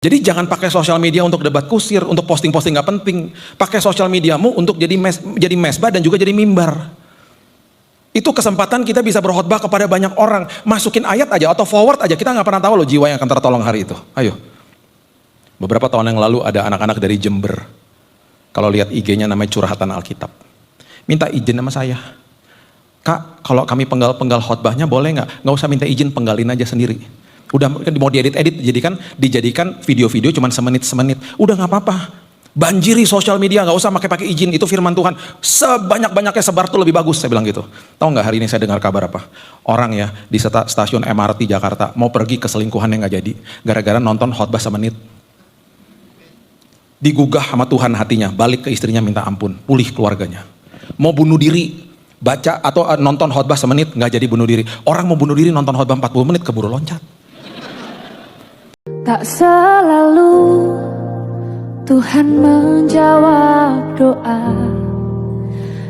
Jadi jangan pakai sosial media untuk debat kusir, untuk posting-posting gak penting. Pakai sosial mediamu untuk jadi mesbah dan juga jadi mimbar. Itu kesempatan kita bisa berkhotbah kepada banyak orang. Masukin ayat aja atau forward aja, kita gak pernah tahu loh jiwa yang akan tertolong hari itu. Ayo. Beberapa tahun yang lalu ada anak-anak dari Jember. Kalau lihat IG-nya namanya Curhatan Alkitab. Minta izin sama saya. Kak, kalau kami penggal khotbahnya boleh nggak? Nggak usah minta izin, penggalin aja sendiri. Udah mau diedit-edit, dijadikan video-video cuman semenit. Udah nggak apa-apa. Banjiri sosial media, nggak usah pakai izin. Itu firman Tuhan. Sebanyak-banyaknya sebar tuh lebih bagus, saya bilang gitu. Tahu nggak hari ini saya dengar kabar apa? Orang ya di stasiun MRT Jakarta mau pergi ke selingkuhan yang nggak jadi, gara-gara nonton khotbah semenit. Digugah sama Tuhan hatinya, balik ke istrinya minta ampun, pulih keluarganya. Mau bunuh diri, baca atau nonton khotbah semenit, nggak jadi bunuh diri. Orang mau bunuh diri nonton khotbah 40 menit, keburu loncat. Tak selalu Tuhan menjawab doa,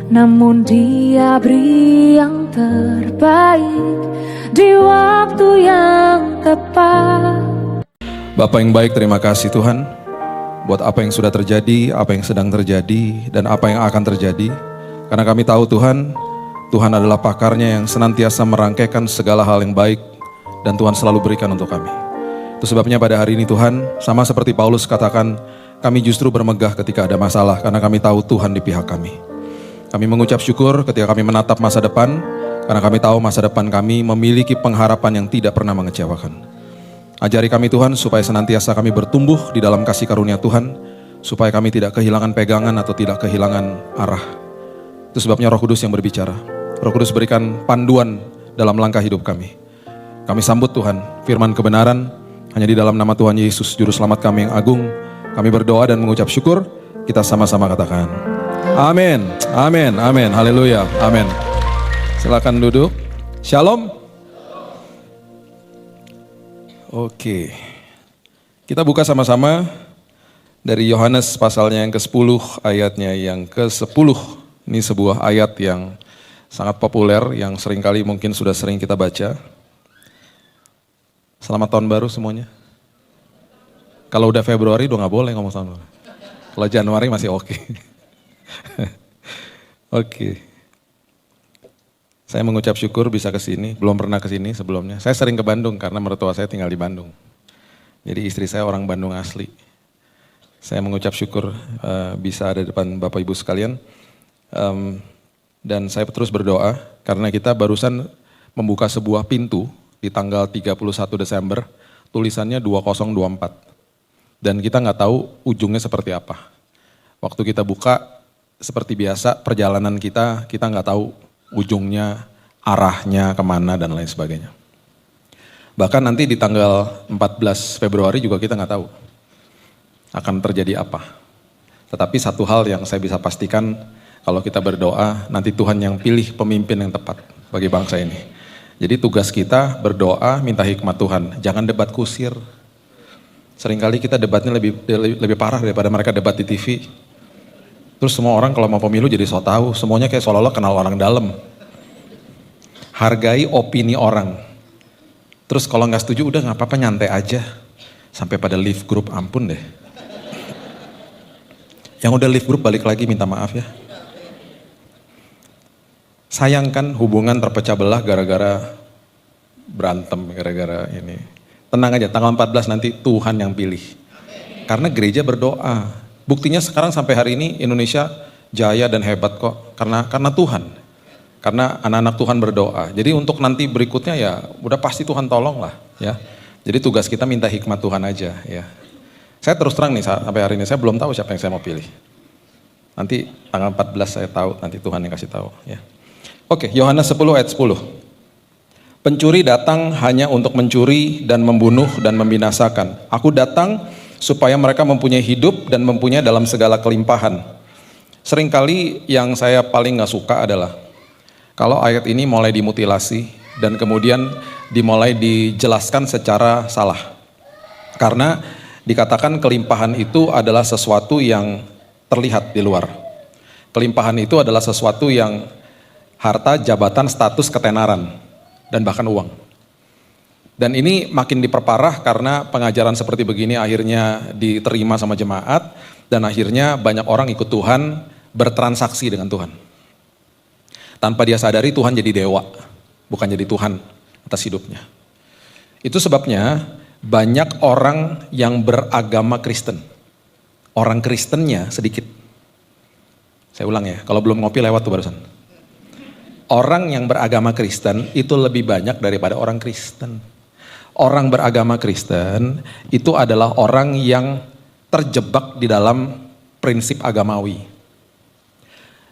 namun Dia beri yang terbaik di waktu yang tepat. Bapak yang baik, terima kasih Tuhan buat apa yang sudah terjadi, apa yang sedang terjadi, dan apa yang akan terjadi. Karena kami tahu Tuhan adalah pakarnya yang senantiasa merangkaikan segala hal yang baik, dan Tuhan selalu berikan untuk kami. Itu sebabnya pada hari ini Tuhan, sama seperti Paulus katakan, kami justru bermegah ketika ada masalah, karena kami tahu Tuhan di pihak kami. Kami mengucap syukur ketika kami menatap masa depan, karena kami tahu masa depan kami memiliki pengharapan yang tidak pernah mengecewakan. Ajari kami Tuhan supaya senantiasa kami bertumbuh di dalam kasih karunia Tuhan, supaya kami tidak kehilangan pegangan atau tidak kehilangan arah. Itu sebabnya Roh Kudus yang berbicara. Roh Kudus berikan panduan dalam langkah hidup kami. Kami sambut Tuhan, firman kebenaran, hanya di dalam nama Tuhan Yesus, Juru Selamat kami yang agung. Kami berdoa dan mengucap syukur, kita sama-sama katakan. Amin, amin, amin, haleluya, amin. Silakan duduk. Shalom. Oke, kita buka sama-sama dari Yohanes pasalnya yang ke-10, ayatnya yang ke-10. Ini sebuah ayat yang sangat populer, yang seringkali mungkin sudah sering kita baca. Selamat tahun baru semuanya. Kalau udah Februari udah gak boleh ngomong tahun baru. Kalau Januari masih oke. Oke. Saya mengucap syukur bisa ke sini, belum pernah ke sini sebelumnya. Saya sering ke Bandung karena mertua saya tinggal di Bandung. Jadi istri saya orang Bandung asli. Saya mengucap syukur bisa ada di depan Bapak Ibu sekalian. Dan saya terus berdoa karena kita barusan membuka sebuah pintu di tanggal 31 Desember, tulisannya 2024. Dan kita nggak tahu ujungnya seperti apa. Waktu kita buka seperti biasa perjalanan kita nggak tahu ujungnya, arahnya kemana dan lain sebagainya. Bahkan nanti di tanggal 14 Februari juga kita nggak tahu akan terjadi apa. Tetapi satu hal yang saya bisa pastikan, kalau kita berdoa, nanti Tuhan yang pilih pemimpin yang tepat bagi bangsa ini. Jadi tugas kita berdoa, minta hikmat Tuhan, jangan debat kusir. Seringkali kita debatnya lebih parah daripada mereka debat di TV. Terus semua orang kalau mau pemilu jadi so tahu, semuanya kayak seolah-olah kenal orang dalam. Hargai opini orang. Terus kalau nggak setuju udah nggak apa-apa, nyantai aja. Sampai pada leave group, ampun deh. Yang udah leave group balik lagi minta maaf ya. Sayangkan hubungan terpecah belah gara-gara berantem, gara-gara ini. Tenang aja, tanggal 14 nanti Tuhan yang pilih. Karena gereja berdoa. Buktinya sekarang sampai hari ini Indonesia jaya dan hebat kok karena Tuhan. Karena anak-anak Tuhan berdoa. Jadi untuk nanti berikutnya ya udah pasti Tuhan tolong lah ya. Jadi tugas kita minta hikmat Tuhan aja ya. Saya terus terang nih sampai hari ini saya belum tahu siapa yang saya mau pilih. Nanti tanggal 14 saya tahu, nanti Tuhan yang kasih tahu ya. Oke, Yohanes 10 ayat 10. Pencuri datang hanya untuk mencuri dan membunuh dan membinasakan. Aku datang supaya mereka mempunyai hidup dan mempunyai dalam segala kelimpahan. Seringkali yang saya paling gak suka adalah kalau ayat ini mulai dimutilasi dan kemudian dimulai dijelaskan secara salah. Karena dikatakan kelimpahan itu adalah sesuatu yang terlihat di luar. Kelimpahan itu adalah sesuatu yang harta, jabatan, status, ketenaran, dan bahkan uang. Dan ini makin diperparah karena pengajaran seperti begini akhirnya diterima sama jemaat, dan akhirnya banyak orang ikut Tuhan, bertransaksi dengan Tuhan. Tanpa dia sadari Tuhan jadi dewa, bukan jadi Tuhan atas hidupnya. Itu sebabnya banyak orang yang beragama Kristen. Orang Kristennya sedikit. Saya ulang ya, kalau belum ngopi lewat tuh barusan. Orang yang beragama Kristen itu lebih banyak daripada orang Kristen. Orang beragama Kristen itu adalah orang yang terjebak di dalam prinsip agamawi.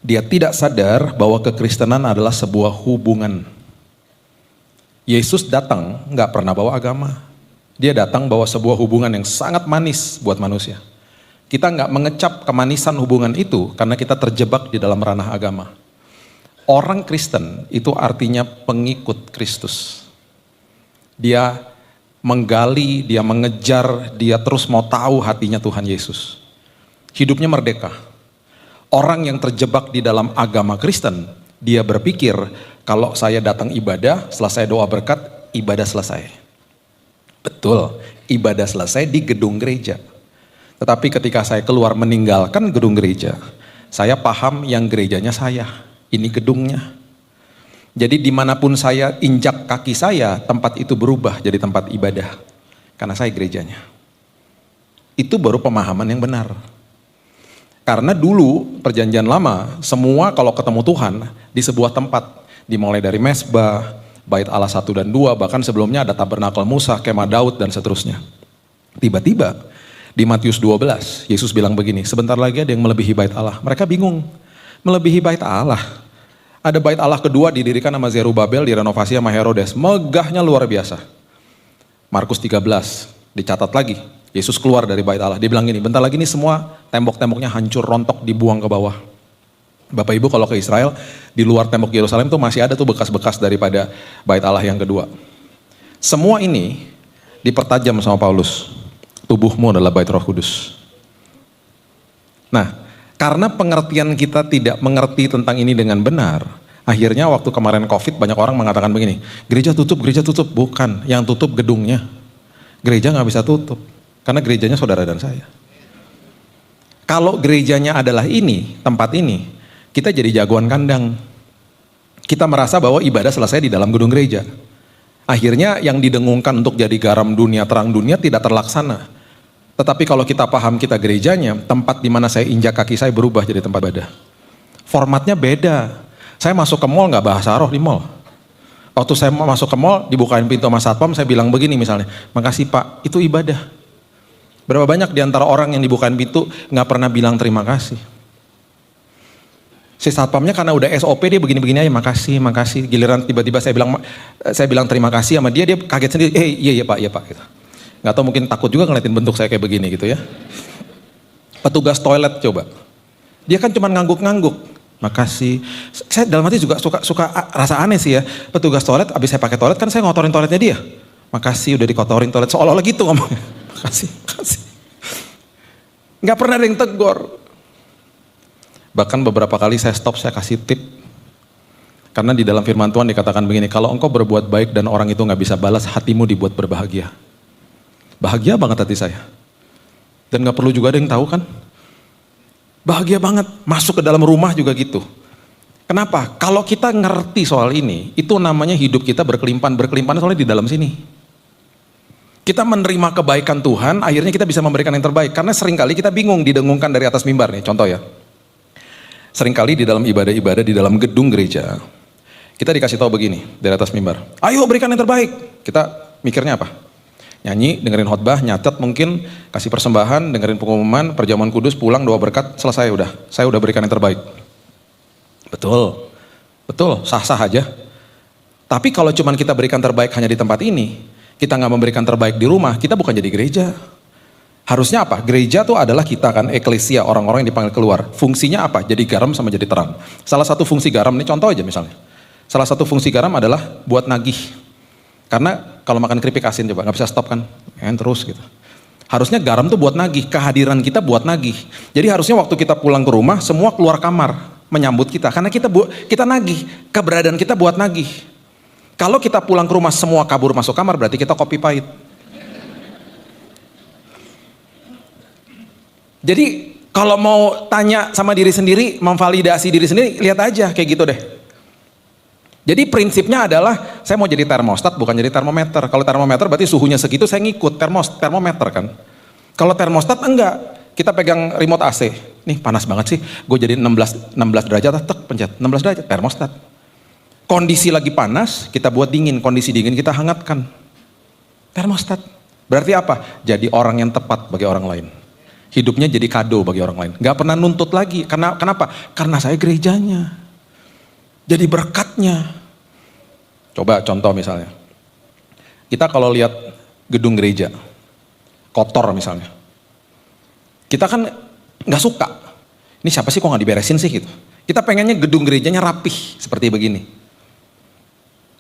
Dia tidak sadar bahwa kekristenan adalah sebuah hubungan. Yesus datang nggak pernah bawa agama. Dia datang bawa sebuah hubungan yang sangat manis buat manusia. Kita nggak mengecap kemanisan hubungan itu karena kita terjebak di dalam ranah agama. Orang Kristen itu artinya pengikut Kristus. Dia menggali, dia mengejar, dia terus mau tahu hatinya Tuhan Yesus. Hidupnya merdeka. Orang yang terjebak di dalam agama Kristen, dia berpikir kalau saya datang ibadah, selesai doa berkat, ibadah selesai. Betul, ibadah selesai di gedung gereja. Tetapi ketika saya keluar meninggalkan gedung gereja, saya paham yang gerejanya saya, ini gedungnya. Jadi dimanapun saya injak kaki saya, tempat itu berubah jadi tempat ibadah. Karena saya gerejanya. Itu baru pemahaman yang benar. Karena dulu perjanjian lama, semua kalau ketemu Tuhan di sebuah tempat, dimulai dari mesbah, bait Allah 1 dan 2, bahkan sebelumnya ada tabernakel Musa, kemah Daud dan seterusnya. Tiba-tiba di Matius 12, Yesus bilang begini, sebentar lagi ada yang melebihi bait Allah. Mereka bingung, melebihi bait Allah. Ada bait Allah kedua didirikan sama Zerubabel, direnovasi sama Herodes, megahnya luar biasa. Markus 13, dicatat lagi. Yesus keluar dari bait Allah, dia bilang gini, bentar lagi nih semua tembok-temboknya hancur, rontok, dibuang ke bawah. Bapak Ibu kalau ke Israel, di luar tembok Yerusalem tuh masih ada tuh bekas-bekas daripada bait Allah yang kedua. Semua ini dipertajam sama Paulus, tubuhmu adalah bait Roh Kudus. Nah, karena pengertian kita tidak mengerti tentang ini dengan benar, akhirnya waktu kemarin COVID banyak orang mengatakan begini, gereja tutup, bukan, yang tutup gedungnya. Gereja nggak bisa tutup. Karena gerejanya saudara dan saya. Kalau gerejanya adalah ini, tempat ini, kita jadi jagoan kandang. Kita merasa bahwa ibadah selesai di dalam gedung gereja. Akhirnya yang didengungkan untuk jadi garam dunia, terang dunia tidak terlaksana. Tetapi kalau kita paham kita gerejanya, tempat di mana saya injak kaki saya berubah jadi tempat ibadah. Formatnya beda. Saya masuk ke mall nggak bahasa roh di mall. Waktu saya masuk ke mall, dibukain pintu sama satpam, saya bilang begini misalnya, makasih Pak, itu ibadah. Berapa banyak di antara orang yang dibukain pintu nggak pernah bilang terima kasih. Si satpamnya karena udah SOP dia begini-begini aja, makasih. Giliran tiba-tiba saya bilang terima kasih sama dia kaget sendiri, iya Pak. Gitu. Nggak tahu mungkin takut juga ngeliatin bentuk saya kayak begini gitu ya. Petugas toilet coba, dia kan cuma ngangguk-ngangguk, makasih. Saya dalam hati juga suka rasa aneh sih ya. Petugas toilet, abis saya pakai toilet kan saya ngotorin toiletnya dia. Makasih udah dikotorin toilet, seolah-olah gitu ngomongnya. Makasih. Nggak pernah ada yang tegur. Bahkan beberapa kali saya stop, saya kasih tip. Karena di dalam firman Tuhan dikatakan begini, kalau engkau berbuat baik dan orang itu nggak bisa balas, hatimu dibuat berbahagia. Bahagia banget hati saya. Dan nggak perlu juga ada yang tahu kan. Bahagia banget, masuk ke dalam rumah juga gitu. Kenapa? Kalau kita ngerti soal ini, itu namanya hidup kita berkelimpahan soalnya di dalam sini. Kita menerima kebaikan Tuhan, akhirnya kita bisa memberikan yang terbaik. Karena seringkali kita bingung didengungkan dari atas mimbar nih, contoh ya. Seringkali di dalam ibadah-ibadah, di dalam gedung gereja, kita dikasih tahu begini dari atas mimbar. Ayo berikan yang terbaik. Kita mikirnya apa? Nyanyi, dengerin khotbah, nyatet mungkin, kasih persembahan, dengerin pengumuman, perjamuan kudus, pulang, doa berkat, selesai udah. Saya udah berikan yang terbaik. Betul, sah-sah aja. Tapi kalau cuman kita berikan terbaik hanya di tempat ini, kita nggak memberikan terbaik di rumah, kita bukan jadi gereja. Harusnya apa? Gereja tuh adalah kita kan, eklesia, orang-orang yang dipanggil keluar. Fungsinya apa? Jadi garam sama jadi terang. Salah satu fungsi garam, ini contoh aja misalnya. Salah satu fungsi garam adalah buat nagih. Karena kalau makan keripik asin coba, nggak bisa stop kan, terus gitu. Harusnya garam tuh buat nagih, kehadiran kita buat nagih. Jadi harusnya waktu kita pulang ke rumah, semua keluar kamar menyambut kita. Karena kita nagih, keberadaan kita buat nagih. Kalau kita pulang ke rumah semua kabur masuk kamar, berarti kita kopi pahit. Jadi kalau mau tanya sama diri sendiri, memvalidasi diri sendiri, lihat aja kayak gitu deh. Jadi prinsipnya adalah saya mau jadi termostat bukan jadi termometer. Kalau termometer berarti suhunya segitu saya ngikut termometer kan. Kalau termostat enggak, kita pegang remote AC. Nih panas banget sih, gue jadi 16 derajat, tek pencet 16 derajat, termostat. Kondisi lagi panas, kita buat dingin, kondisi dingin kita hangatkan. Termostat. Berarti apa? Jadi orang yang tepat bagi orang lain. Hidupnya jadi kado bagi orang lain. Gak pernah nuntut lagi. Kenapa? Karena saya gerejanya. Jadi berkatnya. Coba contoh misalnya. Kita kalau lihat gedung gereja, kotor misalnya. Kita kan gak suka. Ini siapa sih kok gak diberesin sih gitu. Kita pengennya gedung gerejanya rapih seperti begini.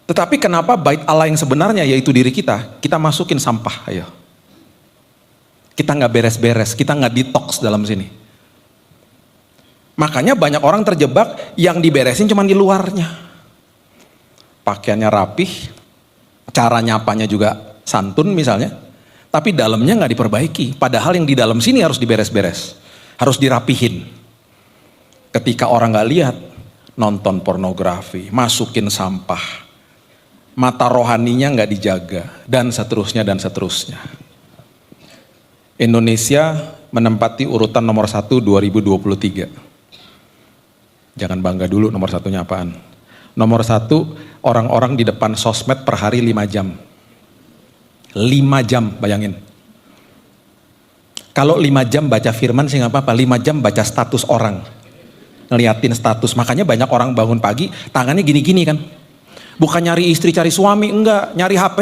Tetapi kenapa bait Allah yang sebenarnya yaitu diri kita masukin sampah, ayo. Kita nggak beres-beres, kita nggak detox dalam sini. Makanya banyak orang terjebak yang diberesin cuma di luarnya. Pakaiannya rapih, cara nyapanya juga santun misalnya, tapi dalamnya nggak diperbaiki. Padahal yang di dalam sini harus diberes-beres, harus dirapihin. Ketika orang nggak lihat, nonton pornografi, masukin sampah, mata rohaninya nggak dijaga, dan seterusnya dan seterusnya. Indonesia menempati urutan nomor 1 2023. Jangan bangga dulu nomor satunya apaan. Nomor 1 orang-orang di depan sosmed per hari 5 jam. 5 jam bayangin. Kalau 5 jam baca firman sih gak apa-apa, 5 jam baca status orang. Ngeliatin status, makanya banyak orang bangun pagi tangannya gini-gini kan. Bukan nyari istri cari suami, enggak, nyari HP.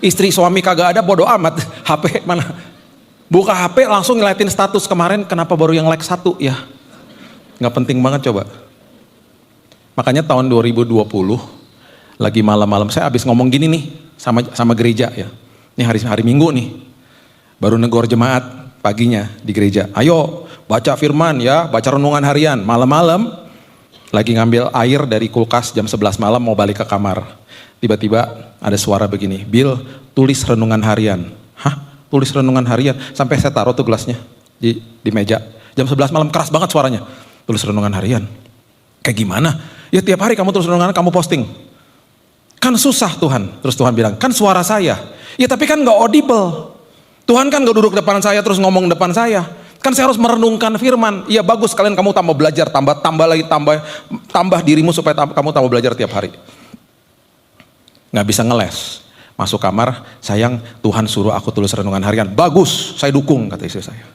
Istri suami kagak ada bodo amat, HP mana. Buka HP langsung ngeliatin status kemarin kenapa baru yang like 1 ya. Nggak penting banget coba. Makanya tahun 2020 lagi malam-malam saya habis ngomong gini nih sama gereja ya. Ini hari Minggu nih. Baru negor jemaat paginya di gereja. Ayo baca firman ya, baca renungan harian. Malam-malam lagi ngambil air dari kulkas jam 11 malam mau balik ke kamar. Tiba-tiba ada suara begini, Bill tulis renungan harian. Hah? Tulis renungan harian, sampai saya taruh tuh gelasnya di meja. Jam 11 malam keras banget suaranya. Tulis renungan harian. Kayak gimana? Ya tiap hari kamu tulis renungan, kamu posting. Kan susah Tuhan. Terus Tuhan bilang, kan suara saya. Ya tapi kan gak audible. Tuhan kan gak duduk depan saya terus ngomong depan saya. Kan saya harus merenungkan firman. Ya bagus kalian kamu tambah belajar, tambah dirimu supaya kamu tambah belajar tiap hari. Gak bisa ngeles. Masuk kamar, sayang Tuhan suruh aku tulis renungan harian. Bagus, saya dukung kata istri saya.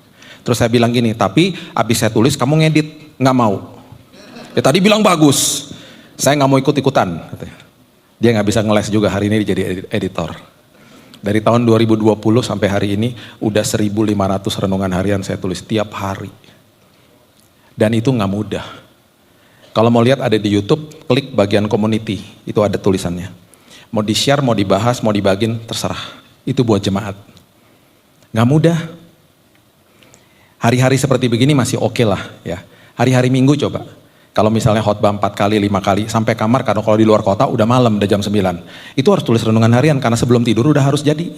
Terus saya bilang gini, tapi abis saya tulis kamu ngedit. Nggak mau. Ya tadi bilang bagus, saya nggak mau ikut-ikutan. Katanya. Dia nggak bisa ngeles juga hari ini jadi editor. Dari tahun 2020 sampai hari ini udah 1.500 renungan harian saya tulis tiap hari. Dan itu nggak mudah. Kalau mau lihat ada di YouTube, klik bagian community, itu ada tulisannya. Mau di-share, mau dibahas, mau dibagin, terserah. Itu buat jemaat. Gak mudah. Hari-hari seperti begini masih oke lah ya. Hari-hari Minggu coba. Kalau misalnya khotbah 4 kali, 5 kali, sampai kamar, karena kalau di luar kota udah malam, udah jam 9. Itu harus tulis renungan harian, karena sebelum tidur udah harus jadi.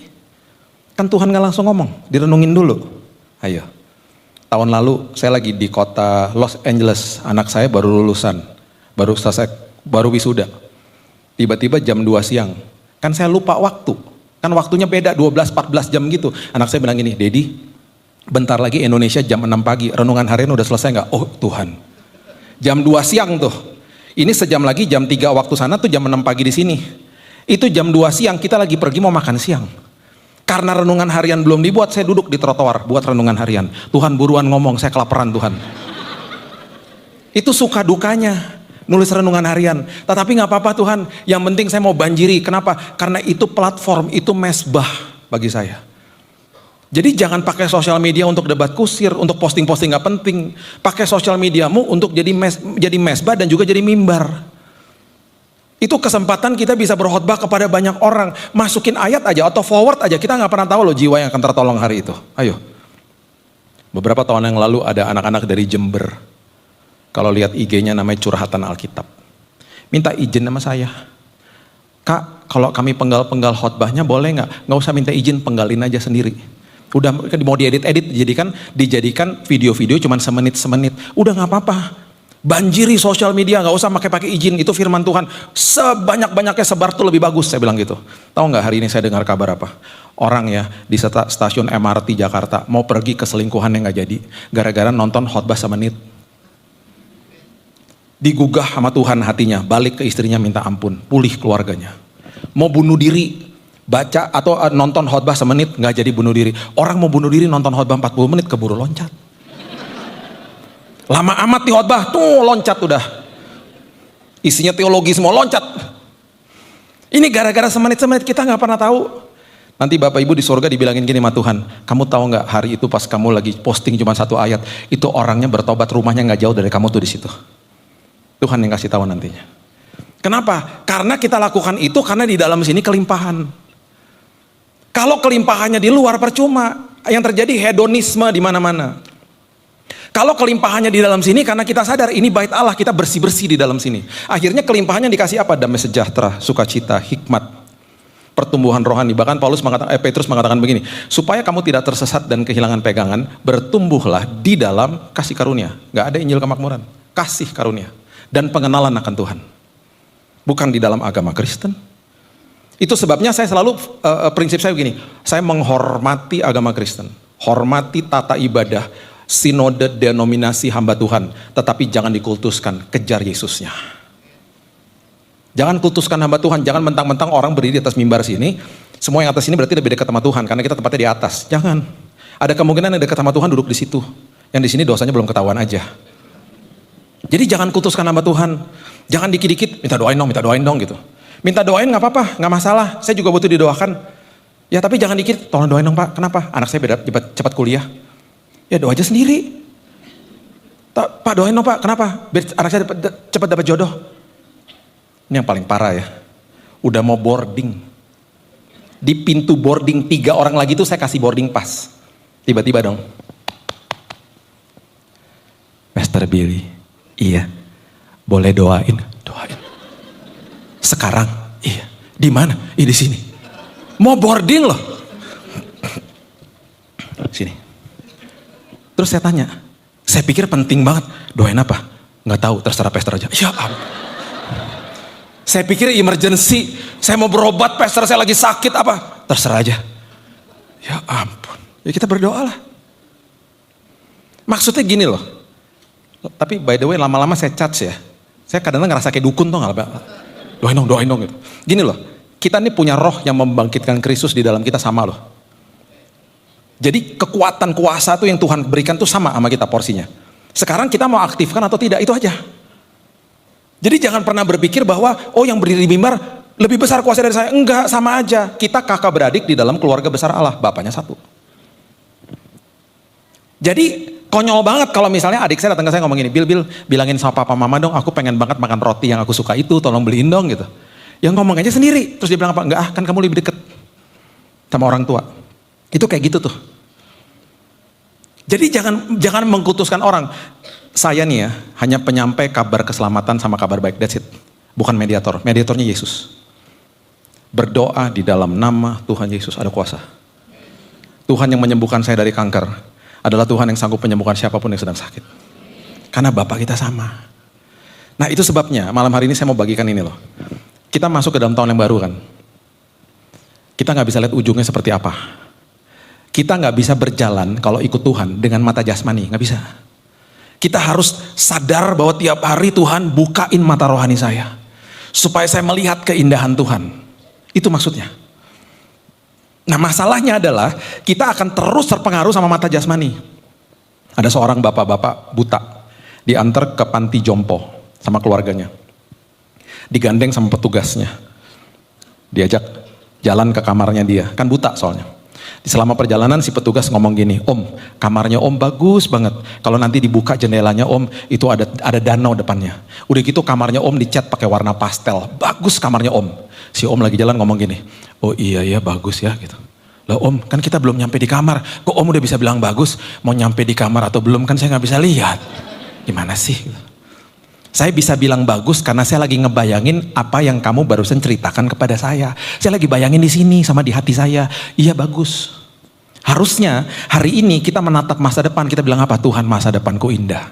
Kan Tuhan gak langsung ngomong, direnungin dulu. Ayo. Tahun lalu saya lagi di kota Los Angeles, anak saya baru lulusan, baru selesai, baru wisuda. Tiba-tiba jam 2 siang, kan saya lupa waktu, kan waktunya beda 12-14 jam gitu. Anak saya bilang gini, Dedi, bentar lagi Indonesia jam 6 pagi, renungan harian udah selesai nggak? Oh Tuhan, jam 2 siang tuh, ini sejam lagi jam 3 waktu sana tuh jam 6 pagi di sini. Itu jam 2 siang kita lagi pergi mau makan siang. Karena renungan harian belum dibuat, saya duduk di trotoar buat renungan harian. Tuhan buruan ngomong, saya kelaparan Tuhan. Itu suka dukanya. Nulis renungan harian, tetapi gak apa-apa Tuhan, yang penting saya mau banjiri. Kenapa? Karena itu platform, itu mesbah bagi saya. Jadi jangan pakai sosial media untuk debat kusir, untuk posting-posting gak penting. Pakai sosial mediamu untuk jadi mesbah dan juga jadi mimbar. Itu kesempatan kita bisa berkhotbah kepada banyak orang. Masukin ayat aja atau forward aja, kita gak pernah tahu loh jiwa yang akan tertolong hari itu. Ayo. Beberapa tahun yang lalu ada anak-anak dari Jember. Kalau lihat IG-nya namanya Curhatan Alkitab. Minta izin sama saya. Kak, kalau kami penggal-penggal khotbahnya boleh nggak? Nggak usah minta izin, penggalin aja sendiri. Udah mau diedit-edit, dijadikan video-video cuman semenit. Udah nggak apa-apa. Banjiri sosial media, nggak usah pakai izin, itu firman Tuhan. Sebanyak-banyaknya sebar tuh lebih bagus, saya bilang gitu. Tahu nggak hari ini saya dengar kabar apa? Orang ya di stasiun MRT Jakarta mau pergi ke selingkuhan yang nggak jadi, gara-gara nonton khotbah semenit. Digugah sama Tuhan hatinya, balik ke istrinya minta ampun, pulih keluarganya. Mau bunuh diri, baca atau nonton khotbah semenit nggak jadi bunuh diri. Orang mau bunuh diri nonton khotbah 40 menit keburu loncat. Lama amat di khotbah, tuh loncat udah. Isinya teologi semua loncat. Ini gara-gara semenit-semenit kita nggak pernah tahu. Nanti Bapak Ibu di surga dibilangin gini sama Tuhan, kamu tahu nggak hari itu pas kamu lagi posting cuma 1 ayat, itu orangnya bertobat, rumahnya nggak jauh dari kamu tuh di situ. Tuhan yang kasih tahu nantinya. Kenapa? Karena kita lakukan itu karena di dalam sini kelimpahan. Kalau kelimpahannya di luar percuma, yang terjadi hedonisme di mana-mana. Kalau kelimpahannya di dalam sini karena kita sadar ini bait Allah, kita bersih-bersih di dalam sini. Akhirnya kelimpahannya dikasih apa? Damai sejahtera, sukacita, hikmat, pertumbuhan rohani. Bahkan Petrus mengatakan begini, supaya kamu tidak tersesat dan kehilangan pegangan, bertumbuhlah di dalam kasih karunia. Gak ada Injil kemakmuran, kasih karunia dan pengenalan akan Tuhan. Bukan di dalam agama Kristen. Itu sebabnya saya selalu, prinsip saya begini, saya menghormati agama Kristen, hormati tata ibadah, sinode denominasi hamba Tuhan, tetapi jangan dikultuskan, kejar Yesusnya. Jangan kultuskan hamba Tuhan, jangan mentang-mentang orang berdiri di atas mimbar sini, semua yang atas sini berarti lebih dekat sama Tuhan, karena kita tempatnya di atas. Jangan. Ada kemungkinan yang dekat sama Tuhan duduk di situ, yang di sini dosanya belum ketahuan aja. Jadi jangan kultuskan hamba Tuhan, jangan dikit-dikit minta doain dong gitu. Minta doain nggak apa-apa, nggak masalah, saya juga butuh didoakan. Ya tapi jangan dikit, tolong doain dong Pak, kenapa? Anak saya cepat kuliah. Ya doa aja sendiri. Pak doain dong Pak, kenapa? Biar anak saya cepat dapat jodoh. Ini yang paling parah ya. Udah mau boarding. Di pintu boarding 3 orang lagi tuh saya kasih boarding pass. Tiba-tiba dong. Pastor Billy, iya. Boleh doain? Doain. Sekarang? Iya. Di mana? Di sini. Mau boarding loh. Sini. Terus saya tanya, saya pikir penting banget, doain apa? Nggak tahu, terserah pastor aja. Ya ampun. Saya pikir emergency, saya mau berobat, pastor saya lagi sakit apa? Terserah aja. Ya ampun, ya kita berdoa lah. Maksudnya gini loh, tapi by the way lama-lama saya charge ya. Saya kadang-kadang ngerasa kayak dukun tuh nggak? Doain dong gitu. Gini loh, kita nih punya roh yang membangkitkan Kristus di dalam kita sama loh. Jadi kekuatan kuasa tuh yang Tuhan berikan tuh sama kita porsinya. Sekarang kita mau aktifkan atau tidak, itu aja. Jadi jangan pernah berpikir bahwa yang berdiri di mimbar lebih besar kuasa dari saya. Enggak, sama aja. Kita kakak beradik di dalam keluarga besar Allah, bapaknya satu. Jadi konyol banget kalau misalnya adik saya datang ke saya ngomong gini, Bil, bilangin sama papa mama dong, aku pengen banget makan roti yang aku suka itu, tolong beliin dong gitu. Yang ngomong aja sendiri, terus dia bilang apa? Enggak kan kamu lebih deket sama orang tua. Itu kayak gitu tuh. Jadi jangan mengkutuskan orang. Saya nih ya, hanya penyampai kabar keselamatan sama kabar baik, that's it. Bukan mediator, mediatornya Yesus. Berdoa di dalam nama Tuhan Yesus ada kuasa. Tuhan yang menyembuhkan saya dari kanker adalah Tuhan yang sanggup menyembuhkan siapapun yang sedang sakit. Karena Bapa kita sama. Nah itu sebabnya malam hari ini saya mau bagikan ini loh. Kita masuk ke dalam tahun yang baru kan. Kita gak bisa lihat ujungnya seperti apa. Kita gak bisa berjalan kalau ikut Tuhan dengan mata jasmani, gak bisa. Kita harus sadar bahwa tiap hari Tuhan bukain mata rohani saya. Supaya saya melihat keindahan Tuhan. Itu maksudnya. Nah masalahnya adalah kita akan terus terpengaruh sama mata jasmani. Ada seorang bapak-bapak buta. Diantar ke panti jompo sama keluarganya. Digandeng sama petugasnya. Diajak jalan ke kamarnya dia. Kan buta soalnya. Selama perjalanan si petugas ngomong gini, Om, kamarnya Om bagus banget. Kalau nanti dibuka jendelanya Om, itu ada danau depannya. Udah gitu kamarnya Om dicat pakai warna pastel. Bagus kamarnya Om. Si Om lagi jalan ngomong gini, oh iya ya bagus ya gitu. Lah Om, kan kita belum nyampe di kamar. Kok Om udah bisa bilang bagus? Mau nyampe di kamar atau belum kan saya nggak bisa lihat. Gimana sih? Saya bisa bilang bagus karena saya lagi ngebayangin apa yang kamu barusan ceritakan kepada saya. Saya lagi bayangin di sini sama di hati saya. Iya bagus. Harusnya hari ini kita menatap masa depan, kita bilang apa? Tuhan, masa depanku indah.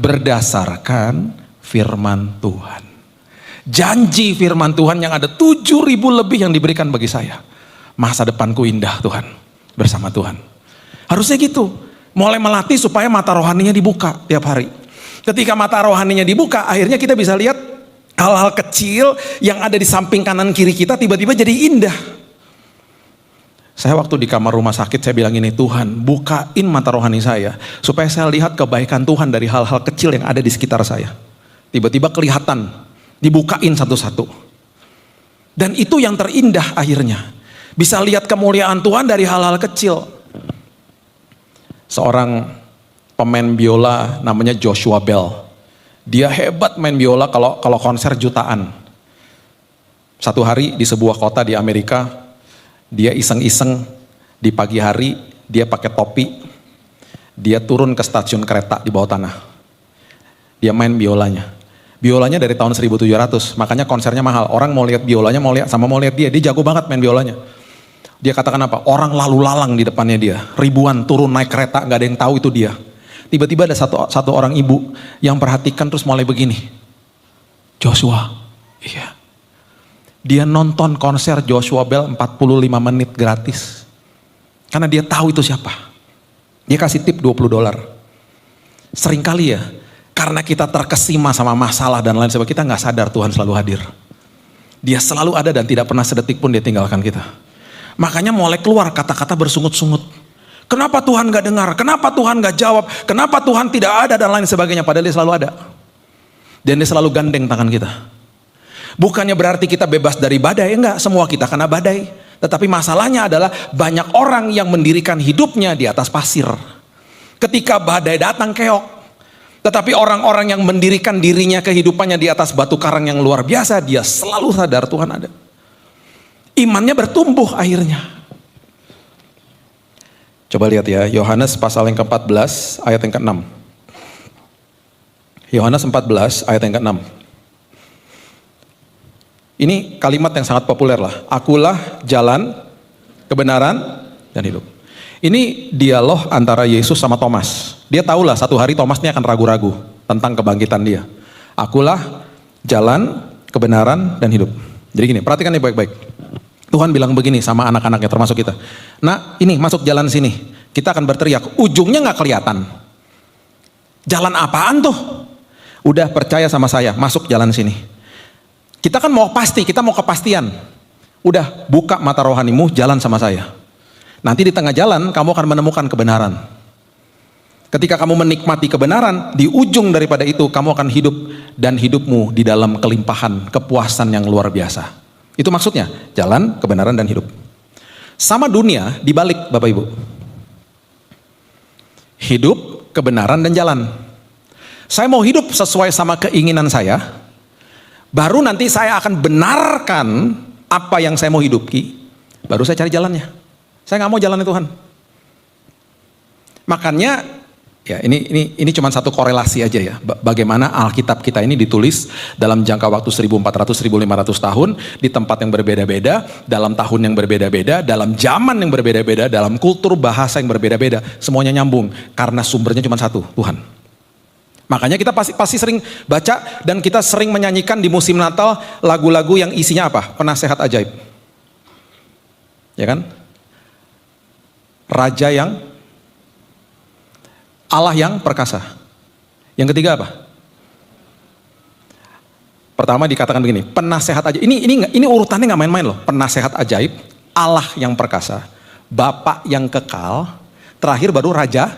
Berdasarkan firman Tuhan. Janji firman Tuhan yang ada 7.000 lebih yang diberikan bagi saya. Masa depanku indah Tuhan. Bersama Tuhan. Harusnya gitu. Mulai melatih supaya mata rohaninya dibuka tiap hari. Ketika mata rohaninya dibuka, akhirnya kita bisa lihat hal-hal kecil yang ada di samping kanan kiri kita tiba-tiba jadi indah. Saya waktu di kamar rumah sakit saya bilang ini, Tuhan bukain mata rohani saya supaya saya lihat kebaikan Tuhan dari hal-hal kecil yang ada di sekitar saya. Tiba-tiba kelihatan, dibukain satu-satu. Dan itu yang terindah akhirnya. Bisa lihat kemuliaan Tuhan dari hal-hal kecil. Seorang pemain biola namanya Joshua Bell. Dia hebat main biola kalau konser jutaan. Satu hari di sebuah kota di Amerika, dia iseng-iseng di pagi hari, dia pakai topi, dia turun ke stasiun kereta di bawah tanah. Dia main biolanya. Biolanya dari tahun 1700, makanya konsernya mahal. Orang mau lihat biolanya, mau lihat dia jago banget main biolanya. Dia katakan apa? Orang lalu lalang di depannya dia. Ribuan turun naik kereta, gak ada yang tahu itu dia. Tiba-tiba ada satu orang ibu yang perhatikan terus mulai begini. Joshua, iya. Dia nonton konser Joshua Bell 45 menit gratis. Karena dia tahu itu siapa. Dia kasih tip $20. Seringkali ya, karena kita terkesima sama masalah dan lain sebagainya, kita gak sadar Tuhan selalu hadir. Dia selalu ada dan tidak pernah sedetik pun dia tinggalkan kita. Makanya mulai keluar kata-kata bersungut-sungut. Kenapa Tuhan gak dengar? Kenapa Tuhan gak jawab? Kenapa Tuhan tidak ada dan lain sebagainya? Padahal dia selalu ada. Dan dia selalu gandeng tangan kita. Bukannya berarti kita bebas dari badai. Enggak, semua kita kena badai. Tetapi masalahnya adalah banyak orang yang mendirikan hidupnya di atas pasir. Ketika badai datang keok. Tetapi orang-orang yang mendirikan dirinya kehidupannya di atas batu karang yang luar biasa, dia selalu sadar Tuhan ada. Imannya bertumbuh akhirnya. Coba lihat ya, Yohanes pasal yang ke-14 ayat yang ke-6. Yohanes 14 ayat yang ke-6. Ini kalimat yang sangat populer lah. Akulah jalan, kebenaran, dan hidup. Ini dialog antara Yesus sama Thomas. Dia tahulah satu hari Thomas ini akan ragu-ragu tentang kebangkitan dia. Akulah jalan, kebenaran, dan hidup. Jadi gini, perhatikan ini baik-baik. Tuhan bilang begini sama anak-anaknya termasuk kita. Nah ini masuk jalan sini. Kita akan berteriak. Ujungnya gak kelihatan. Jalan apaan tuh? Udah percaya sama saya. Masuk jalan sini. Kita kan mau pasti. Kita mau kepastian. Udah buka mata rohanimu. Jalan sama saya. Nanti di tengah jalan kamu akan menemukan kebenaran. Ketika kamu menikmati kebenaran. Di ujung daripada itu kamu akan hidup. Dan hidupmu di dalam kelimpahan. Kepuasan yang luar biasa. Itu maksudnya, jalan, kebenaran, dan hidup. Sama dunia dibalik Bapak Ibu. Hidup, kebenaran, dan jalan. Saya mau hidup sesuai sama keinginan saya, baru nanti saya akan benarkan apa yang saya mau hidupi, baru saya cari jalannya. Saya nggak mau jalan Tuhan. Makanya, ya ini cuma satu korelasi aja ya. Bagaimana Alkitab kita ini ditulis dalam jangka waktu 1400-1500 tahun di tempat yang berbeda-beda, dalam tahun yang berbeda-beda, dalam zaman yang berbeda-beda, dalam kultur bahasa yang berbeda-beda, semuanya nyambung karena sumbernya cuma satu, Tuhan. Makanya kita pasti sering baca dan kita sering menyanyikan di musim Natal lagu-lagu yang isinya apa? Penasehat ajaib. Ya kan? Raja yang Allah yang perkasa. Yang ketiga apa? Pertama dikatakan begini, penasehat ajaib. Ini urutannya nggak main-main loh. Penasehat ajaib, Allah yang perkasa, Bapa yang kekal, terakhir baru Raja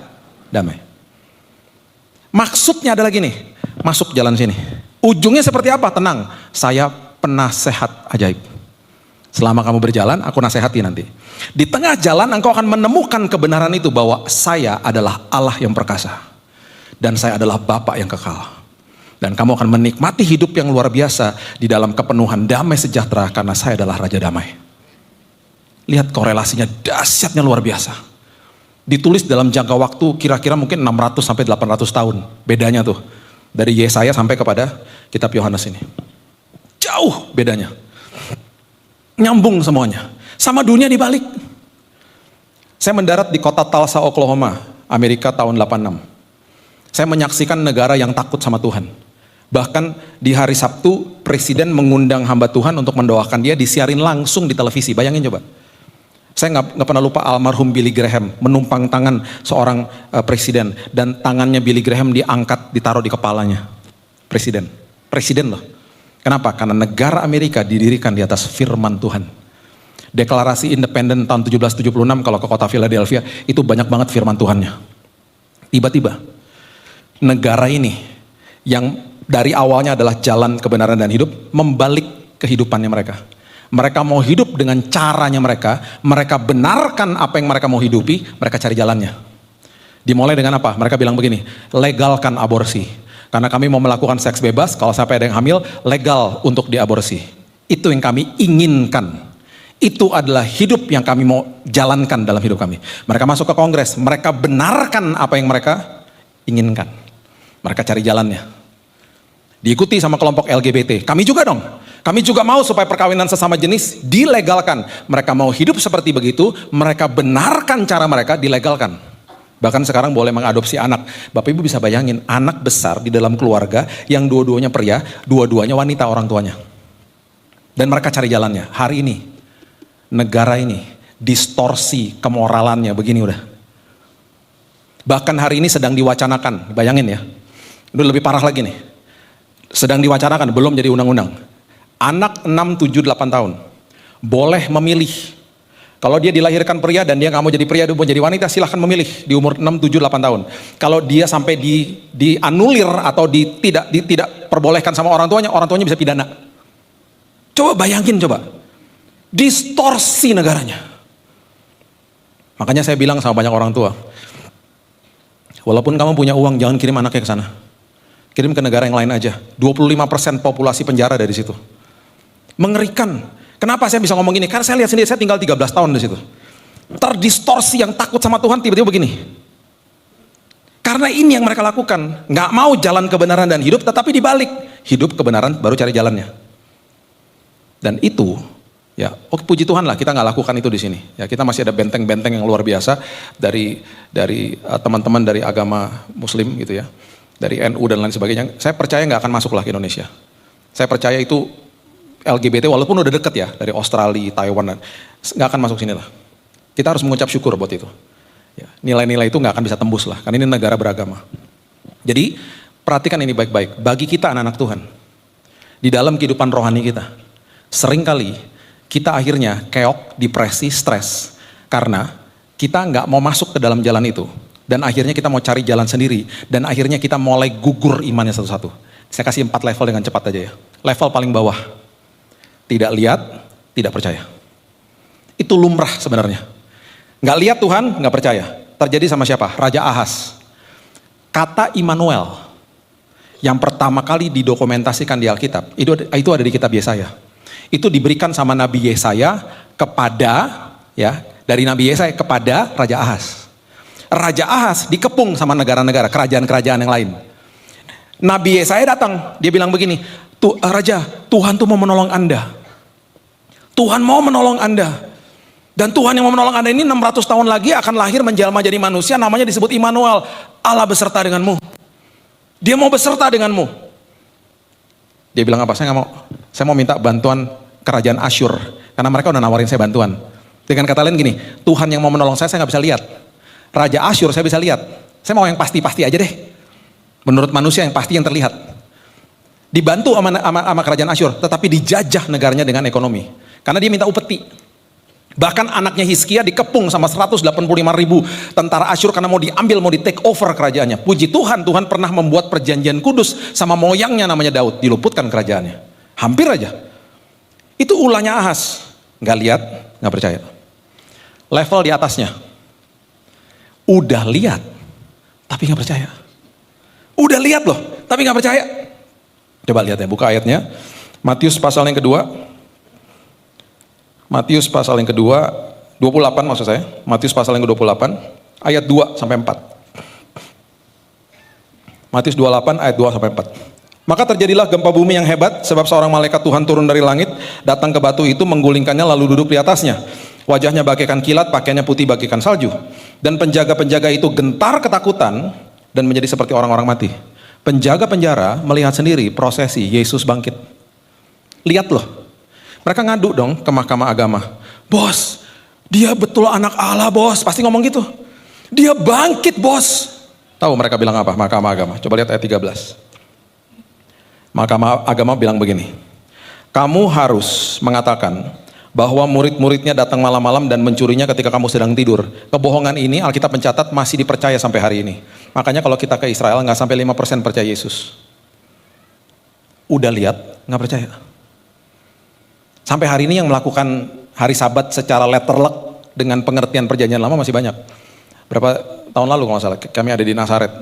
damai. Maksudnya adalah gini, masuk jalan sini. Ujungnya seperti apa? Tenang, saya penasehat ajaib. Selama kamu berjalan, aku nasihati nanti. Di tengah jalan engkau akan menemukan kebenaran itu bahwa saya adalah Allah yang perkasa. Dan saya adalah Bapa yang kekal. Dan kamu akan menikmati hidup yang luar biasa di dalam kepenuhan damai sejahtera karena saya adalah Raja Damai. Lihat korelasinya dahsyatnya luar biasa. Ditulis dalam jangka waktu kira-kira mungkin 600 sampai 800 tahun. Bedanya tuh. Dari Yesaya sampai kepada kitab Yohanes ini. Jauh bedanya. Nyambung semuanya. Sama dunia dibalik. Saya mendarat di kota Tulsa, Oklahoma, Amerika tahun 86. Saya menyaksikan negara yang takut sama Tuhan. Bahkan di hari Sabtu, presiden mengundang hamba Tuhan untuk mendoakan dia, disiarin langsung di televisi. Bayangin coba. Saya nggak pernah lupa almarhum Billy Graham menumpang tangan seorang presiden, dan tangannya Billy Graham diangkat, ditaruh di kepalanya. Presiden loh. Kenapa? Karena negara Amerika didirikan di atas firman Tuhan. Deklarasi independen tahun 1776 kalau ke kota Philadelphia, itu banyak banget firman Tuhannya. Tiba-tiba negara ini yang dari awalnya adalah jalan kebenaran dan hidup, membalik kehidupannya mereka. Mereka mau hidup dengan caranya mereka benarkan apa yang mereka mau hidupi, mereka cari jalannya. Dimulai dengan apa? Mereka bilang begini, legalkan aborsi. Karena kami mau melakukan seks bebas, kalau sampai ada yang hamil, legal untuk diaborsi. Itu yang kami inginkan. Itu adalah hidup yang kami mau jalankan dalam hidup kami. Mereka masuk ke Kongres, mereka benarkan apa yang mereka inginkan. Mereka cari jalannya. Diikuti sama kelompok LGBT. Kami juga dong. Kami juga mau supaya perkawinan sesama jenis dilegalkan. Mereka mau hidup seperti begitu, mereka benarkan cara mereka, dilegalkan. Bahkan sekarang boleh mengadopsi anak. Bapak Ibu bisa bayangin, anak besar di dalam keluarga yang dua-duanya pria, dua-duanya wanita orang tuanya. Dan mereka cari jalannya. Hari ini, negara ini, distorsi kemoralannya begini udah. Bahkan hari ini sedang diwacanakan, bayangin ya. Itu lebih parah lagi nih. Sedang diwacanakan, belum jadi undang-undang. Anak 6, 7, 8 tahun boleh memilih. Kalau dia dilahirkan pria dan dia nggak mau jadi pria, dia mau jadi wanita, silahkan memilih di umur 6, 7, 8 tahun. Kalau dia sampai dianulir atau tidak perbolehkan sama orang tuanya bisa pidana. Coba bayangin coba. Distorsi negaranya. Makanya saya bilang sama banyak orang tua, walaupun kamu punya uang, jangan kirim anaknya ke sana. Kirim ke negara yang lain aja. 25% populasi penjara dari situ. Mengerikan. Kenapa saya bisa ngomong gini? Karena saya lihat sendiri, saya tinggal 13 tahun di situ. Terdistorsi, yang takut sama Tuhan tiba-tiba begini. Karena ini yang mereka lakukan. Nggak mau jalan kebenaran dan hidup, tetapi dibalik. Hidup kebenaran, baru cari jalannya. Dan itu, ya, oke, puji Tuhan lah kita nggak lakukan itu di sini. Ya, kita masih ada benteng-benteng yang luar biasa dari teman-teman dari agama Muslim gitu ya. Dari NU dan lain sebagainya, saya percaya nggak akan masuk lah ke Indonesia. Saya percaya itu LGBT walaupun udah deket ya, dari Australia, Taiwan, nggak akan masuk sini lah. Kita harus mengucap syukur buat itu. Ya, nilai-nilai itu nggak akan bisa tembus lah, karena ini negara beragama. Jadi perhatikan ini baik-baik, bagi kita anak-anak Tuhan, di dalam kehidupan rohani kita, seringkali kita akhirnya keok, depresi, stres, karena kita nggak mau masuk ke dalam jalan itu. Dan akhirnya kita mau cari jalan sendiri. Dan akhirnya kita mulai gugur imannya satu-satu. Saya kasih 4 level dengan cepat aja ya. Level paling bawah. Tidak lihat, tidak percaya. Itu lumrah sebenarnya. Nggak lihat Tuhan, nggak percaya. Terjadi sama siapa? Raja Ahaz. Kata Immanuel yang pertama kali didokumentasikan di Alkitab, itu ada di kitab Yesaya. Itu diberikan sama Nabi Yesaya kepada, ya, dari Nabi Yesaya kepada Raja Ahaz. Raja Ahaz dikepung sama negara-negara, kerajaan-kerajaan yang lain. Nabi Yesaya datang, dia bilang begini, Raja, Tuhan tuh mau menolong Anda. Tuhan mau menolong Anda. Dan Tuhan yang mau menolong Anda ini 600 tahun lagi akan lahir menjelma jadi manusia, namanya disebut Immanuel. Allah beserta denganmu. Dia mau beserta denganmu. Dia bilang apa? Saya nggak mau. Saya mau minta bantuan kerajaan Asyur, karena mereka udah nawarin saya bantuan. Dengan kata lain gini, Tuhan yang mau menolong saya nggak bisa lihat. Raja Asyur saya bisa lihat. Saya mau yang pasti-pasti aja deh. Menurut manusia yang pasti, yang terlihat. Dibantu sama kerajaan Asyur, tetapi dijajah negaranya dengan ekonomi. Karena dia minta upeti. Bahkan anaknya Hizkia dikepung sama 185.000 tentara Asyur karena mau diambil, mau di take over kerajaannya. Puji Tuhan, Tuhan pernah membuat perjanjian kudus sama moyangnya namanya Daud, diluputkan kerajaannya. Hampir aja. Itu ulahnya Ahaz. Nggak lihat, nggak percaya. Level di atasnya. Udah lihat, tapi nggak percaya. Udah lihat loh, tapi nggak percaya. Coba lihat ya, buka ayatnya. Matius pasal yang kedua. Matius pasal yang kedua, 28 maksud saya. Matius pasal yang ke-28, ayat 2 sampai 4. Matius 28 ayat 2 sampai 4. Maka terjadilah gempa bumi yang hebat, sebab seorang malaikat Tuhan turun dari langit, datang ke batu itu, menggulingkannya lalu duduk di atasnya. Wajahnya bagaikan kilat, pakaiannya putih bagaikan salju. Dan penjaga-penjaga itu gentar ketakutan dan menjadi seperti orang-orang mati. Penjaga penjara melihat sendiri prosesi Yesus bangkit. Lihat loh, mereka ngadu dong ke mahkamah agama. Bos, dia betul anak Allah bos, pasti ngomong gitu. Dia bangkit bos. Tahu mereka bilang apa? Mahkamah agama. Coba lihat ayat 13. Mahkamah agama bilang begini. Kamu harus mengatakan bahwa murid-muridnya datang malam-malam dan mencurinya ketika kamu sedang tidur. Kebohongan ini Alkitab mencatat masih dipercaya sampai hari ini. Makanya kalau kita ke Israel nggak sampai 5% percaya Yesus. Udah lihat, nggak percaya. Sampai hari ini yang melakukan hari Sabat secara letterlek dengan pengertian perjanjian lama masih banyak. Berapa tahun lalu kalau nggak salah, kami ada di Nazaret.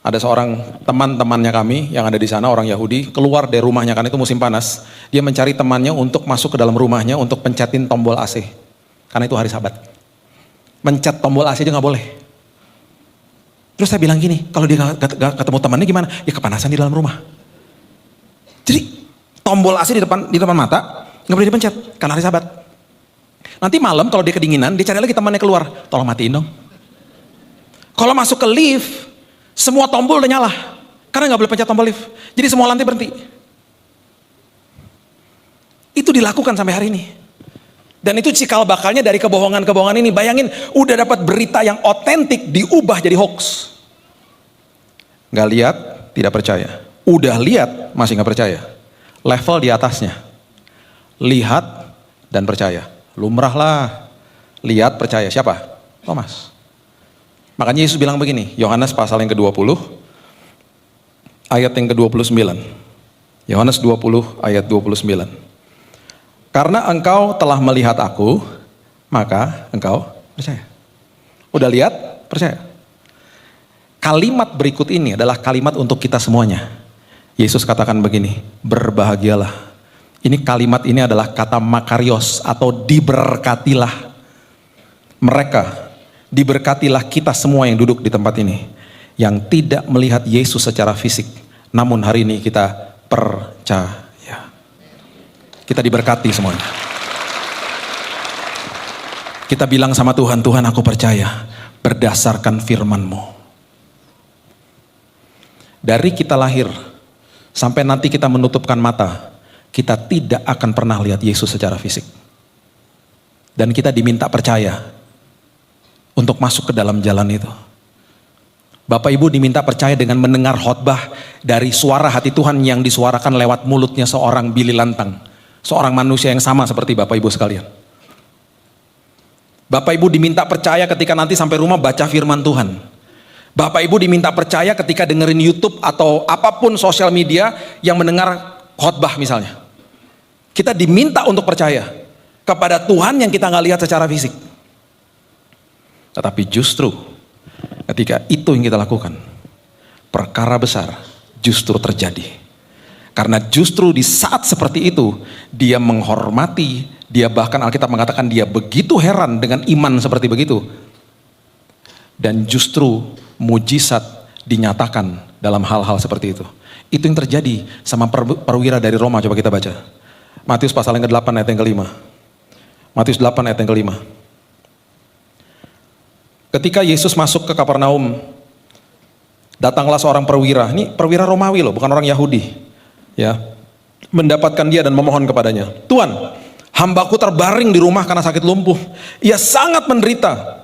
Ada seorang teman-temannya kami yang ada di sana, orang Yahudi, keluar dari rumahnya, kan itu musim panas. Dia mencari temannya untuk masuk ke dalam rumahnya untuk pencetin tombol AC. Karena itu hari Sabat. Mencet tombol AC aja nggak boleh. Terus saya bilang gini, kalau dia gak ketemu temannya gimana? Ya kepanasan di dalam rumah. Jadi tombol AC di depan mata nggak boleh dipencet karena hari Sabat. Nanti malam kalau dia kedinginan, dia cari lagi temannya keluar. Tolong matiin dong. Kalau masuk ke lift, semua tombol udah nyala, karena nggak boleh pencet tombol lift. Jadi semua lantai berhenti. Itu dilakukan sampai hari ini. Dan itu cikal bakalnya dari kebohongan-kebohongan ini. Bayangin, udah dapat berita yang otentik diubah jadi hoax. Nggak lihat, tidak percaya. Udah lihat, masih nggak percaya. Level di atasnya. Lihat dan percaya. Lumrahlah. Lihat, percaya. Siapa? Thomas. Makanya Yesus bilang begini, Yohanes pasal yang ke-20, ayat yang ke-29. Yohanes 20 ayat 29. Karena engkau telah melihat aku, maka engkau percaya. Udah lihat, percaya. Kalimat berikut ini adalah kalimat untuk kita semuanya. Yesus katakan begini, berbahagialah. Ini kalimat ini adalah kata makarios atau diberkatilah. Mereka, diberkatilah kita semua yang duduk di tempat ini, yang tidak melihat Yesus secara fisik, namun hari ini kita percaya. Kita diberkati semuanya. Kita bilang sama Tuhan, Tuhan aku percaya berdasarkan firman-Mu. Dari kita lahir sampai nanti kita menutupkan mata, kita tidak akan pernah lihat Yesus secara fisik. Dan kita diminta percaya untuk masuk ke dalam jalan itu. Bapak Ibu diminta percaya dengan mendengar khotbah dari suara hati Tuhan yang disuarakan lewat mulutnya seorang Billy Lantang. Seorang manusia yang sama seperti Bapak Ibu sekalian. Bapak Ibu diminta percaya ketika nanti sampai rumah baca firman Tuhan. Bapak Ibu diminta percaya ketika dengerin YouTube atau apapun sosial media yang mendengar khotbah misalnya. Kita diminta untuk percaya kepada Tuhan yang kita nggak lihat secara fisik. Tetapi justru ketika itu yang kita lakukan, perkara besar justru terjadi. Karena justru di saat seperti itu, dia menghormati, dia bahkan Alkitab mengatakan dia begitu heran dengan iman seperti begitu. Dan justru mujizat dinyatakan dalam hal-hal seperti itu. Itu yang terjadi sama perwira dari Roma, coba kita baca. Matius pasal yang ke-8 ayat yang ke-5. Matius 8 ayat yang ke-5. Ketika Yesus masuk ke Kapernaum, datanglah seorang perwira. Ini perwira Romawi loh, bukan orang Yahudi. Ya, mendapatkan dia dan memohon kepadanya, Tuhan, hambaku terbaring di rumah karena sakit lumpuh. Ia sangat menderita.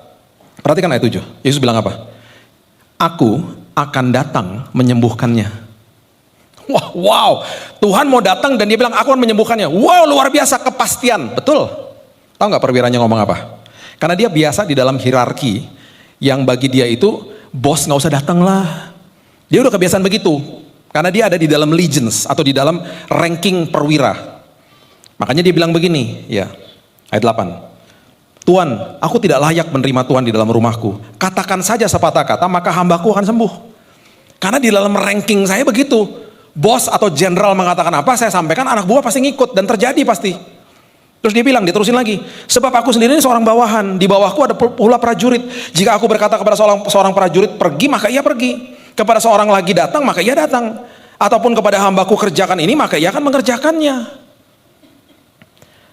Perhatikan ayat 7. Yesus bilang apa? Aku akan datang menyembuhkannya. Wow, Tuhan mau datang dan dia bilang aku akan menyembuhkannya. Wow, luar biasa kepastian. Betul. Tahu nggak perwiranya ngomong apa? Karena dia biasa di dalam hierarki yang bagi dia itu bos nggak usah datang lah. Dia udah kebiasaan begitu. Karena dia ada di dalam legions atau di dalam ranking perwira. Makanya dia bilang begini, ya, ayat 8. Tuhan, aku tidak layak menerima Tuhan di dalam rumahku. Katakan saja sepatah kata, maka hambaku akan sembuh. Karena di dalam ranking saya begitu. Bos atau jenderal mengatakan apa, saya sampaikan, anak buah pasti ngikut dan terjadi pasti. Terus dia bilang, diterusin lagi, sebab aku sendiri ini seorang bawahan, di bawahku ada pula prajurit. Jika aku berkata kepada seorang prajurit pergi, maka ia pergi. Kepada seorang lagi datang, maka ia datang. Ataupun kepada hambaku kerjakan ini, maka ia akan mengerjakannya.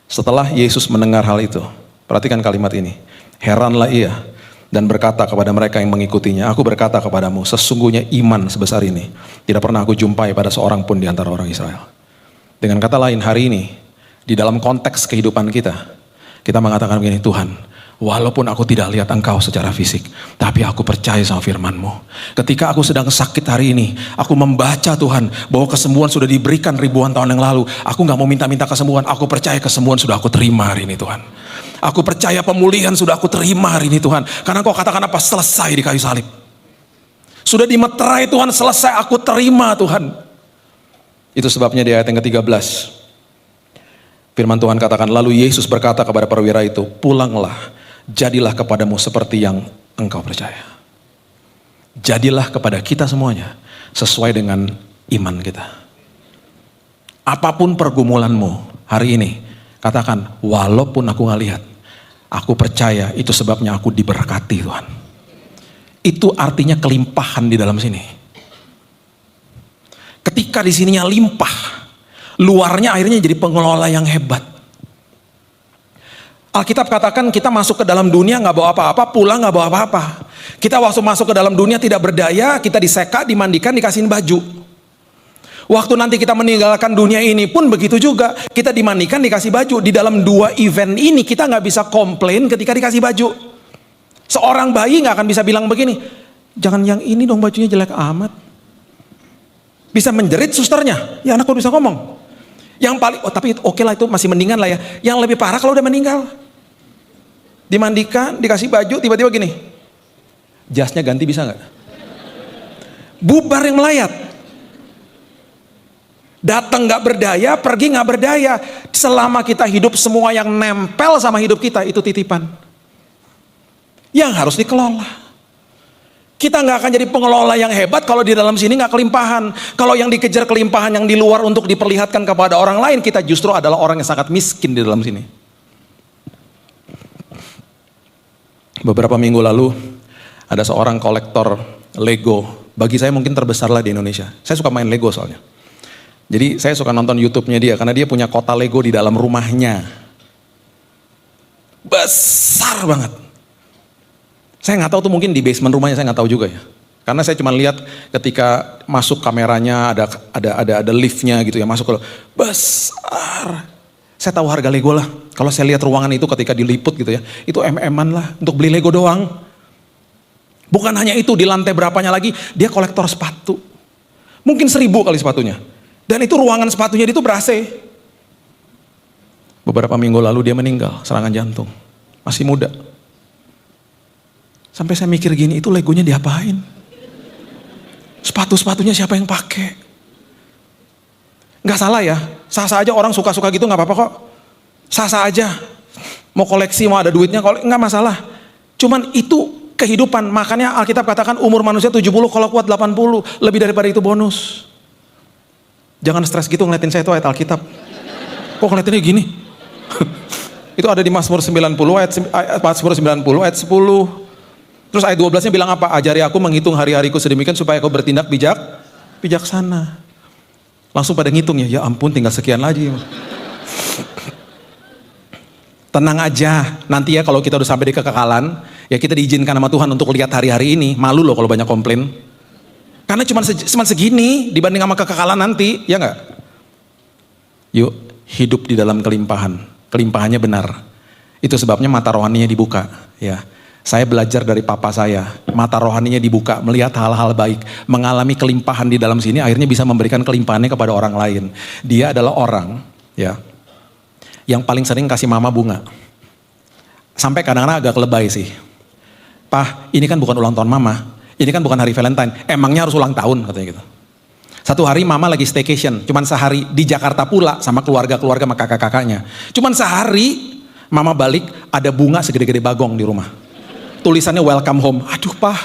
Setelah Yesus mendengar hal itu, perhatikan kalimat ini. Heranlah ia dan berkata kepada mereka yang mengikutinya, aku berkata kepadamu, sesungguhnya iman sebesar ini tidak pernah aku jumpai pada seorang pun di antara orang Israel. Dengan kata lain, hari ini, di dalam konteks kehidupan kita mengatakan begini, Tuhan, walaupun aku tidak lihat Engkau secara fisik, tapi aku percaya sama firman-Mu. Ketika aku sedang sakit hari ini, aku membaca Tuhan, bahwa kesembuhan sudah diberikan ribuan tahun yang lalu. Aku gak mau minta-minta kesembuhan, aku percaya kesembuhan sudah aku terima hari ini Tuhan. Aku percaya pemulihan sudah aku terima hari ini Tuhan. Karena Kau katakan apa? Selesai di kayu salib. Sudah dimeterai Tuhan, selesai, aku terima Tuhan. Itu sebabnya di ayat yang ke-13. Firman Tuhan katakan, lalu Yesus berkata kepada perwira itu, pulanglah, jadilah kepadamu seperti yang engkau percaya. Jadilah kepada kita semuanya sesuai dengan iman kita. Apapun pergumulanmu hari ini, katakan, walaupun aku gak lihat, aku percaya itu sebabnya aku diberkati Tuhan. Itu artinya kelimpahan di dalam sini. Ketika di sininya limpah, luarnya akhirnya jadi pengelola yang hebat. Alkitab katakan kita masuk ke dalam dunia gak bawa apa-apa, pulang gak bawa apa-apa. Kita waktu masuk ke dalam dunia tidak berdaya, kita diseka, dimandikan, dikasihin baju. Waktu nanti kita meninggalkan dunia ini pun begitu juga. Kita dimandikan, dikasih baju. Di dalam dua event ini kita gak bisa komplain ketika dikasih baju. Seorang bayi gak akan bisa bilang begini, jangan yang ini dong bajunya jelek amat. Bisa menjerit susternya, ya anakku bisa ngomong. Yang paling, oh tapi oke lah itu masih mendingan lah ya. Yang lebih parah kalau udah meninggal. Dimandikan, dikasih baju, tiba-tiba gini. Jasnya ganti bisa gak? Bubar yang melayat. Datang gak berdaya, pergi gak berdaya. Selama kita hidup semua yang nempel sama hidup kita itu titipan. Yang harus dikelola. Kita nggak akan jadi pengelola yang hebat kalau di dalam sini nggak kelimpahan. Kalau yang dikejar kelimpahan yang di luar untuk diperlihatkan kepada orang lain, kita justru adalah orang yang sangat miskin di dalam sini. Beberapa minggu lalu ada seorang kolektor Lego. Bagi saya mungkin terbesar lah di Indonesia. Saya suka main Lego soalnya. Jadi saya suka nonton YouTube-nya dia karena dia punya kota Lego di dalam rumahnya. Besar banget. Saya nggak tahu tuh mungkin di basement rumahnya, saya nggak tahu juga ya. Karena saya cuma lihat ketika masuk kameranya ada liftnya gitu ya, masuk ke besar. Saya tahu harga Lego lah. Kalau saya lihat ruangan itu ketika diliput gitu ya, itu MM-an lah untuk beli Lego doang. Bukan hanya itu, di lantai berapanya lagi dia kolektor sepatu. Mungkin 1000 kali sepatunya. Dan itu ruangan sepatunya itu ber-AC. Beberapa minggu lalu dia meninggal serangan jantung. Masih muda. Sampai saya mikir gini, itu Legonya diapain? Sepatu-sepatunya siapa yang pakai? Gak salah ya, sah-sah aja orang suka-suka gitu gak apa-apa kok. Sah-sah aja, mau koleksi, mau ada duitnya, gak masalah. Cuman itu kehidupan, makanya Alkitab katakan umur manusia 70, kalau kuat 80, lebih daripada itu bonus. Jangan stres gitu ngeliatin saya itu ayat Alkitab. Kok ngeliatinnya gini? Itu ada di Mazmur 90 ayat 10. Terus ayat 12-nya bilang apa? Ajari aku menghitung hari-hariku sedemikian supaya aku bertindak bijaksana. Langsung pada ngitung ya ampun tinggal sekian lagi. Tenang aja, nanti ya kalau kita udah sampai di kekekalan, ya kita diizinkan sama Tuhan untuk lihat hari-hari ini. Malu loh kalau banyak komplain. Karena cuma segini dibanding sama kekekalan nanti, ya nggak? Yuk, hidup di dalam kelimpahan. Kelimpahannya benar. Itu sebabnya mata rohaninya dibuka, ya. Saya belajar dari papa saya, mata rohaninya dibuka, melihat hal-hal baik, mengalami kelimpahan di dalam sini, akhirnya bisa memberikan kelimpahannya kepada orang lain. Dia adalah orang, ya, yang paling sering kasih mama bunga. Sampai kadang-kadang agak lebay sih. Pah, ini kan bukan ulang tahun mama, ini kan bukan hari Valentine, emangnya harus ulang tahun, katanya gitu. Satu hari mama lagi staycation, cuman sehari di Jakarta pula sama keluarga-keluarga sama kakak-kakaknya. Cuman sehari mama balik, ada bunga segede-gede bagong di rumah. Tulisannya welcome home. Aduh Pak,